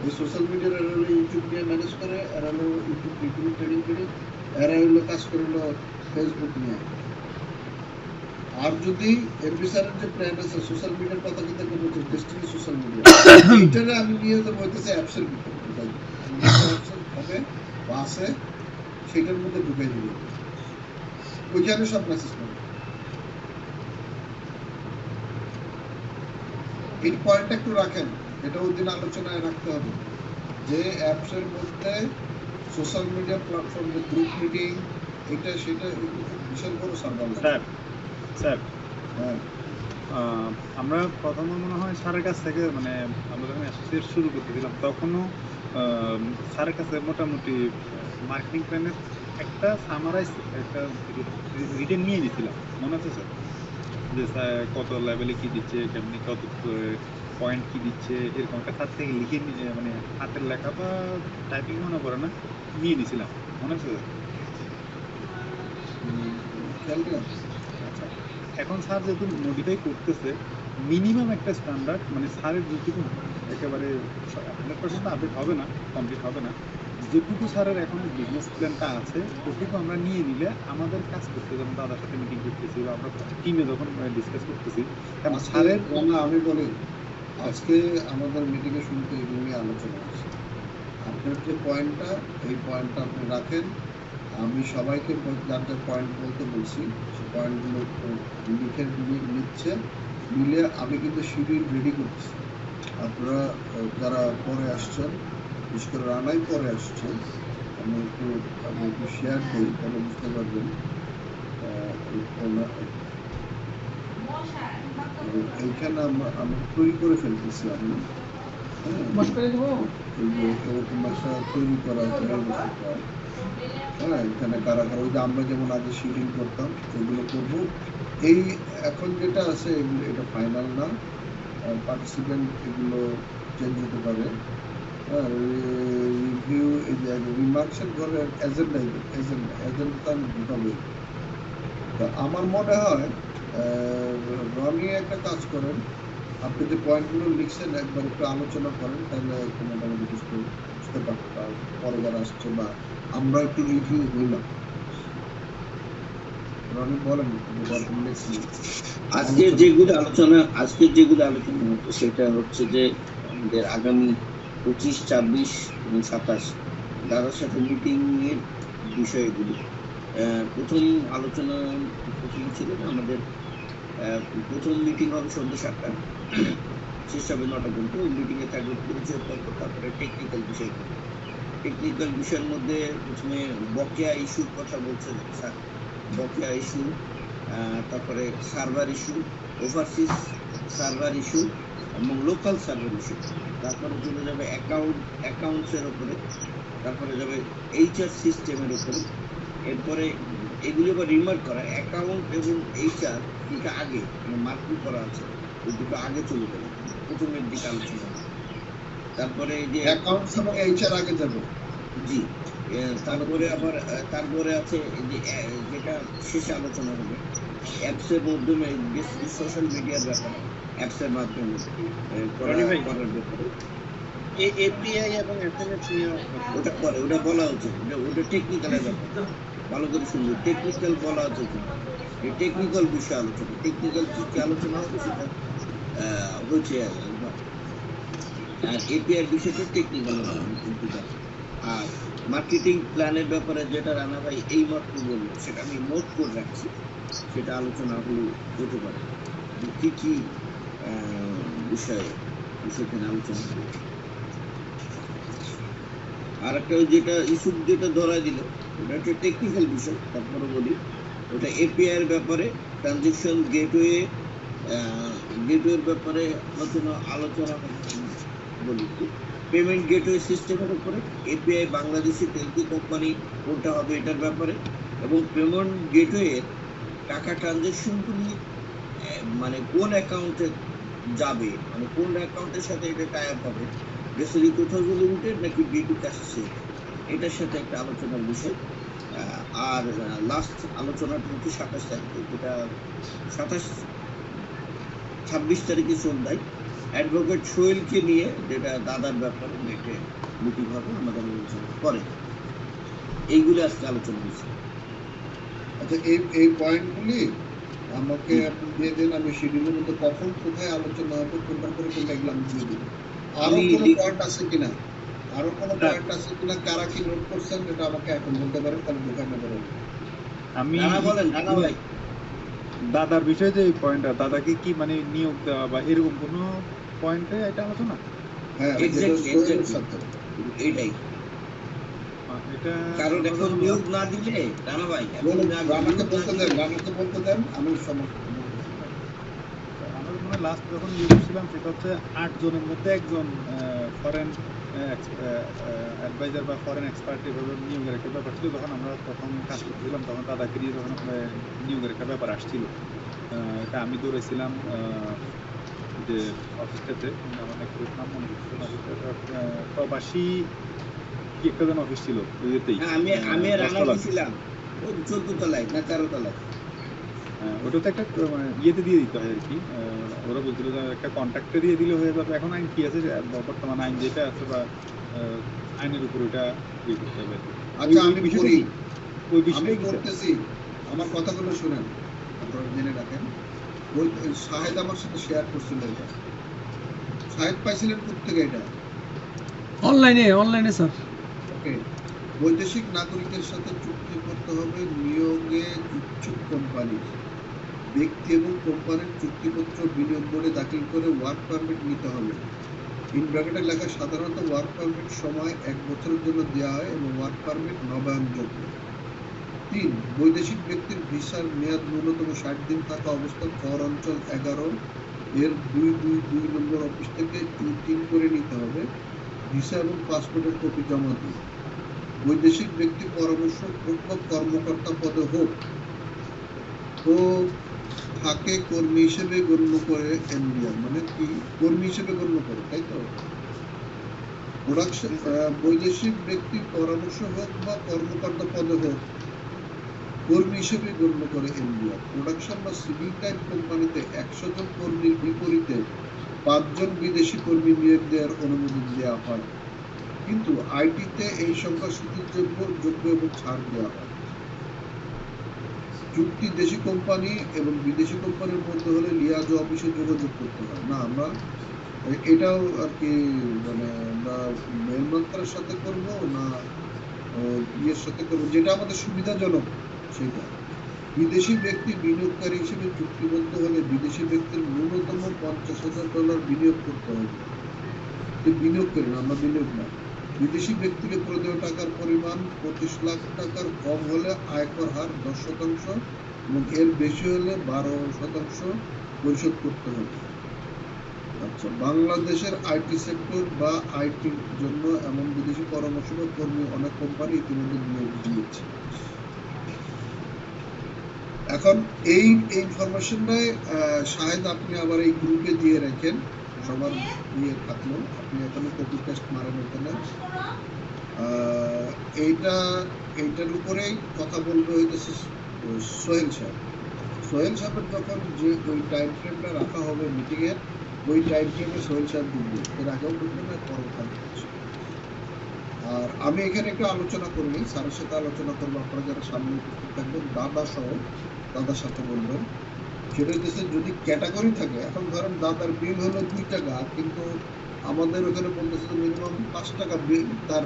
এই সোশ্যাল মিডিয়ার এরা হলো ইউটিউব নিয়ে ম্যানেজ করে, এরা হলো ইউটিউব রিভিউ ট্রেডিং করে, এরা হলো কাজ করে হলো ফেসবুক নিয়ে। আর যদি এমপি স্যারের যে প্ল্যান আছে সোশ্যাল মিডিয়ার কথা কিন্তু বলছে ডেস্টিনি সোশ্যাল মিডিয়া, এইটারে আমি নিয়ে যাবো হইতেছে অ্যাপসের ভিতরে হবে বা আছে সেটার মধ্যে ঢুকাই দিবে, ওইখানে সব মেসেজ পাবে। এই পয়েন্টটা একটু রাখেন, এটা ওই দিন আলোচনায় রাখতে হবে যে অ্যাপসের মধ্যে সোশ্যাল মিডিয়া প্ল্যাটফর্মে গ্রুপ মিটিং এটা সেটা বিশাল বড় সার্ভার। স্যার হ্যাঁ আমরা প্রথমে মনে হয় স্যারের কাছ থেকে মানে আমরা যখন অ্যাসোসিয়েট শুরু করতেছিলাম তখনও স্যারের কাছে মোটামুটি মার্কেটিং প্ল্যানের একটা সামারাইজ একটা রিটেন নিয়ে নিয়েছিলাম, মনে আছে স্যার? যে স্যার কত লেভেলে কি দিচ্ছে, কেমনি কত পয়েন্ট কি দিচ্ছে, এরকম একটা হাত থেকে লিখে মানে হাতের লেখা বা টাইপিং মনে পড়ে না, নিয়ে নিয়েছিলাম, মনে আছে স্যার? খেয়াল করেন। আচ্ছা, এখন স্যার যেহেতু মডিফাই করতেছে মিনিমাম একটা স্ট্যান্ডার্ড মানে স্যারের যেটুকু একেবারে 100% আপডেট হবে না, কমপ্লিট হবে না, যেটুকু স্যারের এখন বিজনেস প্ল্যানটা আছে ওটুকু আমরা নিয়ে নিলে আমাদের কাজ করতে, যেমন দাদার সাথে মিটিং করতেছি বা আমরা টিমে যখন ডিসকাস করতেছি, কারণ স্যারের আমি বলি আজকে আমাদের মিটিং এ শুরুতে এগুলো নিয়ে আলোচনা হচ্ছে। আপনার যে পয়েন্টটা, এই পয়েন্টটা আপনি রাখেন, আমি সবাইকে যার যার পয়েন্ট বলতে বলছি সেই পয়েন্টগুলো লিখে নিচ্ছে, মিলে আমি কিন্তু শিডিউল রেডি করছি। আপনারা যারা পরে আসছেন, বিশেষ করে রানাই পরে আসছেন, আমি একটু শেয়ার দিই তাহলে বুঝতে পারবেন। এইখানে আমরা তৈরি করে ফেলতেছি আমি, এই যে এরকম একটা তৈরি করা হয়ে গেছে প্রায়। হ্যাঁ, এখানে কারা কারা ওই যে আমরা যেমন আগে শিডিউল করতাম এগুলো করবো। এই এখন যেটা আছে এগুলো এটা ফাইনাল না, পার্টিসিপেন্ট এগুলো চেঞ্জ হতে পারে। হ্যাঁ, রিভিউ এই যে রিমার্কসের ঘরে এজেন্ডা তো আমি ঢুকাবো। তা আমার মনে হয় রনি একটা কাজ করেন, আপনি যে পয়েন্টগুলো লিখছেন একবার একটু আলোচনা করেন, তাহলে একটু মোটামুটি বুঝতে পারবো পরে যারা আসছে বা আমরা একটু রিভিউ হইলাম। রনি বলেন যেটা আপনি লিখছেন। আজকের যেগুলো আলোচনা হতো সেটা হচ্ছে যে আমাদের আগামী 25, 26 এবং 27 দাদার সাথে মিটিং এর বিষয়গুলি। প্রথম আলোচনা ছিল যে আমাদের প্রথম মিটিং হবে সন্ধ্যা 7টা, শেষ হবে 9টা পর্যন্ত। ওই মিটিং এ থাকবে পরিচয় পর্ব, তারপরে টেকনিক্যাল বিষয়। টেকনিক্যাল বিষয়ের মধ্যে প্রথমে বকেয়া ইস্যুর কথা বলছেন স্যার, বকেয়া ইস্যু, তারপরে server issue, overseas server issue এবং লোকাল সার্ভার ইস্যু। তারপরে চলে যাবে অ্যাকাউন্টসের উপরে, তারপরে যাবে এইচআর সিস্টেমের উপরে। এরপরে এগুলি আবার রিমার্ক করা, অ্যাকাউন্ট এবং এইচআর দুটো আগে মানে মার্কিং করা আছে, ওই দুটো আগে চলে যাবে, প্রথমের দিকে আলোচনা। তারপরে এই যে অ্যাকাউন্টস এবং এইচআর আগে যাবে, জি। তারপরে আছে যে যেটা শেষে আলোচনা হবে অ্যাপসের মাধ্যমে, সোশ্যাল মিডিয়ার ব্যাপারে, অ্যাপসের মাধ্যমে করার ব্যাপারে। এপিআই এবং এসএমএস নিয়ে ওটা বলা উচিত, ওটা টেকনিক্যালের ব্যাপার, ভালো করে শুনবে, টেকনিক্যাল বলা উচিত। এই টেকনিক্যাল বিষয়ে আলোচনা, টেকনিক্যাল কি আলোচনা হবে সেটা হচ্ছে। আর এপিআই বিষয়টা টেকনিক্যাল। আর মার্কেটিং প্ল্যানের ব্যাপারে যেটা রানা ভাই এই মাত্র বললো সেটা আমি নোট করে রাখছি, সেটা আলোচনা হতে পারে যে কি কি বিষয়ে সেখানে আলোচনা হবে। আর একটা যেটা ইস্যু যেটা ধরা দিল ওটা একটা টেকনিক্যাল বিষয়, তারপরে বলি ওটা এপিআই এর ব্যাপারে, ট্রানজেকশন গেটওয়ের ব্যাপারে আলোচনা বলি। পেমেন্ট গেটওয়ে সিস্টেমের উপরে এপিআই বাংলাদেশি টেলকো কোম্পানি কোনটা হবে এটার ব্যাপারে, এবং পেমেন্ট গেটওয়ে টাকা ট্রানজেকশনগুলি মানে কোন অ্যাকাউন্টে যাবে, মানে কোন অ্যাকাউন্টের সাথে এটা টাই আপ হবে, বেসিক্যালি 2000 লিমিটেড নাকি বিডি ক্যাশ, এটার সাথে একটা আলোচনার বিষয়। আর লাস্ট আলোচনাটা হচ্ছে 27 তারিখে, যেটা 26 তারিখে সন্ধ্যায় অ্যাডভোকেট সোহেলকে নিয়ে যেটা দাদার ব্যাপারে মিটিং হবে, আমাদের আলোচনা করে। এইগুলো আজকে আলোচনা হয়েছে। আচ্ছা, এই পয়েন্টগুলি আমাকে আপনি দিয়ে দেন, আমি শিডিউলের মধ্যে কখন কোথায় আলোচনা হবে কোনটার পরে কোনটা এগুলো আমি দিয়ে দেবো। আরো কোনো পয়েন্ট আছে কিনা, কারা কি নোট করছেন এটা আমাকে এখন বলতে পারেন, তাহলে বোঝা না পারেন। আমি বলেন দাদা ভাই, দাদার বিষয়ে যে পয়েন্টটা, দাদাকে কি মানে নিয়োগ দেওয়া বা এরকম কোনো পয়েন্টে এটা আলোচনা? হ্যাঁ, এইটাই এটা কারণ এখন নিয়োগ না দিলে দাদা ভাই বলতে দেন, আমি সমস্যা আমার মনে লাস্ট যখন নিয়োগ ছিলাম সেটা হচ্ছে 8 জনের মধ্যে একজন ফরেন অ্যাডভাইজার বা ফরেন এক্সপার্ট এভাবে নিয়োগের একটা ব্যাপার ছিল। যখন আমরা প্রথম কাজ করছিলাম তখন দাদাকে নিয়ে যখন নিয়োগের একটা ব্যাপার আসছিল, এটা আমি দৌড়েছিলাম যে অফিসটাতে, আমার একটা নাম মনে হচ্ছে না, প্রবাসী কি একটা যেন অফিস ছিল ওইতেই, আমি রানা ছিলাম 14 তলায় না 13 তলায়। ওটাতে একটা ইয়েতে দিয়ে দিতে হয় আর কি। ওরা বলছিল যে একটা কন্ট্রাক্টে দিয়ে দিলে হয়ে যাবে। এখন আইন কি আছে, বর্তমান আইন যেটা আছে বা আইনের উপর ওটা ইয়ে করতে হবে। আচ্ছা, আমি করি, ওই আমি বিষয়ে করতেছি, আমার কথাগুলো শুনেন, আপনারা জেনে রাখেন। শাহেদ আমার সাথে শেয়ার করছিল এটা। শাহেদ পাইছিলেন কোথেকে এটা? অনলাইনে স্যার। ওকে, বৈদেশিক নাগরিকের সাথে চুক্তি করতে হবে নিয়োগে ইচ্ছুক কোম্পানি, ব্যক্তি এবং কোম্পানির চুক্তিপত্র বিনিয়োগ বোর্ডে দাখিল করে ওয়ার্ক পারমিট নিতে হবে। ইন ব্র্যাকেটে লেখা সাধারণত ওয়ার্ক পারমিট সময় 1 বছরের জন্য দেওয়া হয় এবং ওয়ার্ক পারমিট নবায়নযোগ্য। 3, বৈদেশিক ব্যক্তির ভিসার মেয়াদ ন্যূনতম 60 দিন থাকা অবস্থায় কর অঞ্চল 11 এর 222 নম্বর অফিস থেকে টিন করে নিতে হবে। ভিসা এবং পাসপোর্টের কপি জমা দিন। বৈদেশিক ব্যক্তি পরামর্শক হোক বা কর্মকর্তা পদে হোক তো তাকে কর্মী হিসেবে গণ্য করে এনবিআর, মানে কি কর্মী হিসেবে গণ্য করে, তাই তো? প্রোডাকশন বৈদেশিক ব্যক্তি পরামর্শ হোক বা কর্মকর্তা পদে হোক কর্মী হিসেবে গণ্য করে এনবিআর। প্রোডাকশন বা সিভিল টাইপ কোম্পানিতে 100 জন কর্মীর বিপরীতে 5 জন বিদেশি কর্মী নিয়োগ দেওয়ার অনুমোদন দেওয়া হয়, কিন্তু আইটিতে এই সংখ্যা সুযোগ্য এবং ছাড় দেওয়া হয়। চুক্তি দেশি কোম্পানি এবং বিদেশি কোম্পানির মধ্যে হলে লিয়াজো অফিসে যোগাযোগ করতে হয় না। আমরা এটাও আর কি মানে আমরা মেল মন্ত্রের সাথে করবো না ইয়ের সাথে করবো, যেটা আমাদের সুবিধাজনক সেটা। বিদেশি ব্যক্তি বিনিয়োগকারী হিসেবে চুক্তিবদ্ধ হলে বিদেশি ব্যক্তির ন্যূনতম $50,000 বিনিয়োগ করতে হবে। বিনিয়োগ করি না আমরা, বিনিয়োগ না। বিদেশি ব্যক্তিকে প্রদেয় টাকার পরিমাণ 25 লাখ টাকার কম হলে আয়কর হার 10% এবং এর বেশি হলে 12% পরিশোধ করতে হবে। আচ্ছা, বাংলাদেশের আইটি সেক্টর বা আইটির জন্য এমন বিদেশি পরামর্শ বা কর্মী অনেক কোম্পানি ইতিমধ্যে নিয়োগ দিয়েছে। এখন এই ইনফরমেশনটাই শাহেদ আপনি আবার এই গ্রুপে দিয়ে রাখেন, সবার ইয়ে থাকলো, আপনি এখানে কপি পেস্ট মারেন ওখানে। এইটার উপরেই কথা বলবে হইতেছে সোহেল সাহেব। সোহেল সাহেবের যখন যে ওই টাইম ফ্রেমটা রাখা হবে মিটিং এর, ওই টাইম ফ্রেমে সোহেল সাহেব ঢুকবে, এর আগেও ঢুকবে না, পরেও থাকবে। আর আমি এখানে একটু আলোচনা করিনি, স্যারের সাথে আলোচনা করবো, আপনারা যারা সামনে উপস্থিত থাকবেন দাদা সহ দাদার সাথে বলবেন। সেটা হচ্ছে যদি ক্যাটাগরি থাকে, এখন ধরেন দাদার বিল হলো 2 টাকা, কিন্তু আমাদের ওখানে বলতেছে মিনিমাম 5 টাকা বিল তার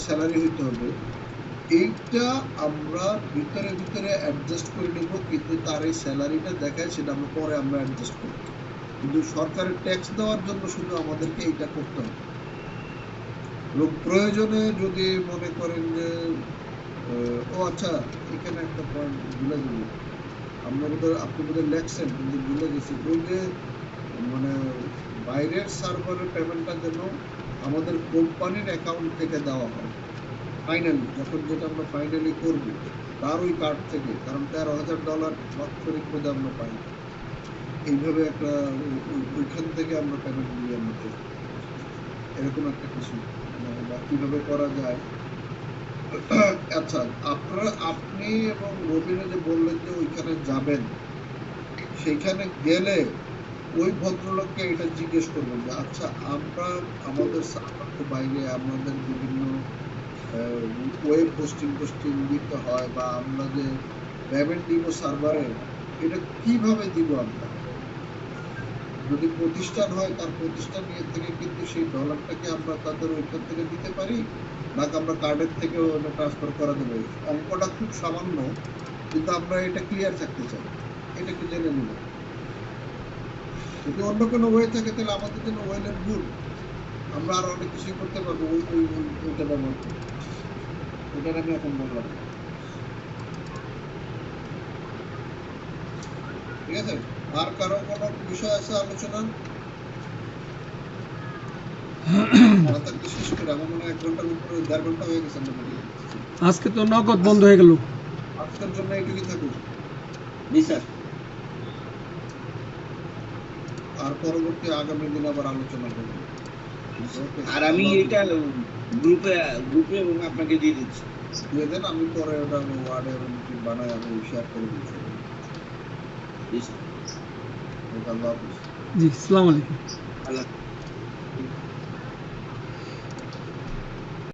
স্যালারি হইতে হবে, এইটা আমরা ভিতরে ভিতরে অ্যাডজাস্ট করে নেব, কিন্তু তার এই স্যালারিটা দেখায় সেটা আমরা পরে আমরা অ্যাডজাস্ট করব। কিন্তু সরকারের ট্যাক্স দেওয়ার জন্য শুধু আমাদেরকে এইটা করতে হবে। এবং প্রয়োজনে যদি মনে করেন যে ও আচ্ছা, এখানে একটা পয়েন্ট ভুলে যাবো, আপনি বোধহয় লেখছেন কিন্তু ভুলে গেছি, ওই যে মানে বাইরের সার্ভারের পেমেন্টটা যেন আমাদের কোম্পানির অ্যাকাউন্ট থেকে দেওয়া হয় ফাইনালি, যখন যেটা আমরা ফাইনালি করব তার ওই কার্ড থেকে, কারণ $13,000 বাৎসরিক বোধ আমরা পাই, এইভাবে একটা ওইখান থেকে আমরা পেমেন্ট দিয়ে আমরা করব, এরকম একটা কিছু বা কিভাবে করা যায়। আচ্ছা, আপনি এবং রবিনে যে বললেন যে ওইখানে যাবেন, সেইখানে গেলে ওই ভদ্রলোককে এটা জিজ্ঞেস করবেন যে আচ্ছা, আমরা আমাদের সার্ভারের বাইরে আমাদের বিভিন্ন ওয়েব হোস্টিং দিতে হয়, বা আমরা যে পেমেন্ট দিব সার্ভারে, এটা কিভাবে দিব আমরা? যদি প্রতিষ্ঠান হয়, তার প্রতিষ্ঠান নিয়ে থেকে কিন্তু সেই ডলারটাকে আমরা তাদের ওইখান থেকে দিতে পারি, নাকি আমরা কার্ডের থেকেও ট্রান্সফার করা দেবো? অঙ্কটা খুব সামান্য, কিন্তু আমরা এটা ক্লিয়ার থাকতে চাই, এটা কি জেনে নিব। যদি অন্য কোনো ওয়ে থাকে তাহলে আমাদের জন্য ওয়েল এন্ড গুড, আমরা আরো অনেক কিছুই করতে পারবো ওইটা ব্যবহার করে। ওটা আমি এখন বললাম, ঠিক আছে? আর কারো কোনো বিষয় আছে আলোচনা? মাথা শেষ করে আমার মনে হয় 1 ঘন্টার উপরে 1.5 ঘন্টা হয়ে গেছে। আজকে তো নগদ বন্ধ হয়ে গেল। আজকের জন্য এইটুকুই থাকুক। জি স্যার। আর পরবর্তী আগামী দিন আবার আলোচনা করব। আর আমি এটা গ্রুপে এবং আপনাকে দিয়ে দিচ্ছি। দিয়ে দেন, আমি পরে ওটা ওয়ার্ডে বানায় আমি শেয়ার করে দিচ্ছি। জি স্যার। আল্লাহ হাফেজ। জি, আসসালামু আলাইকুম। আল্লাহ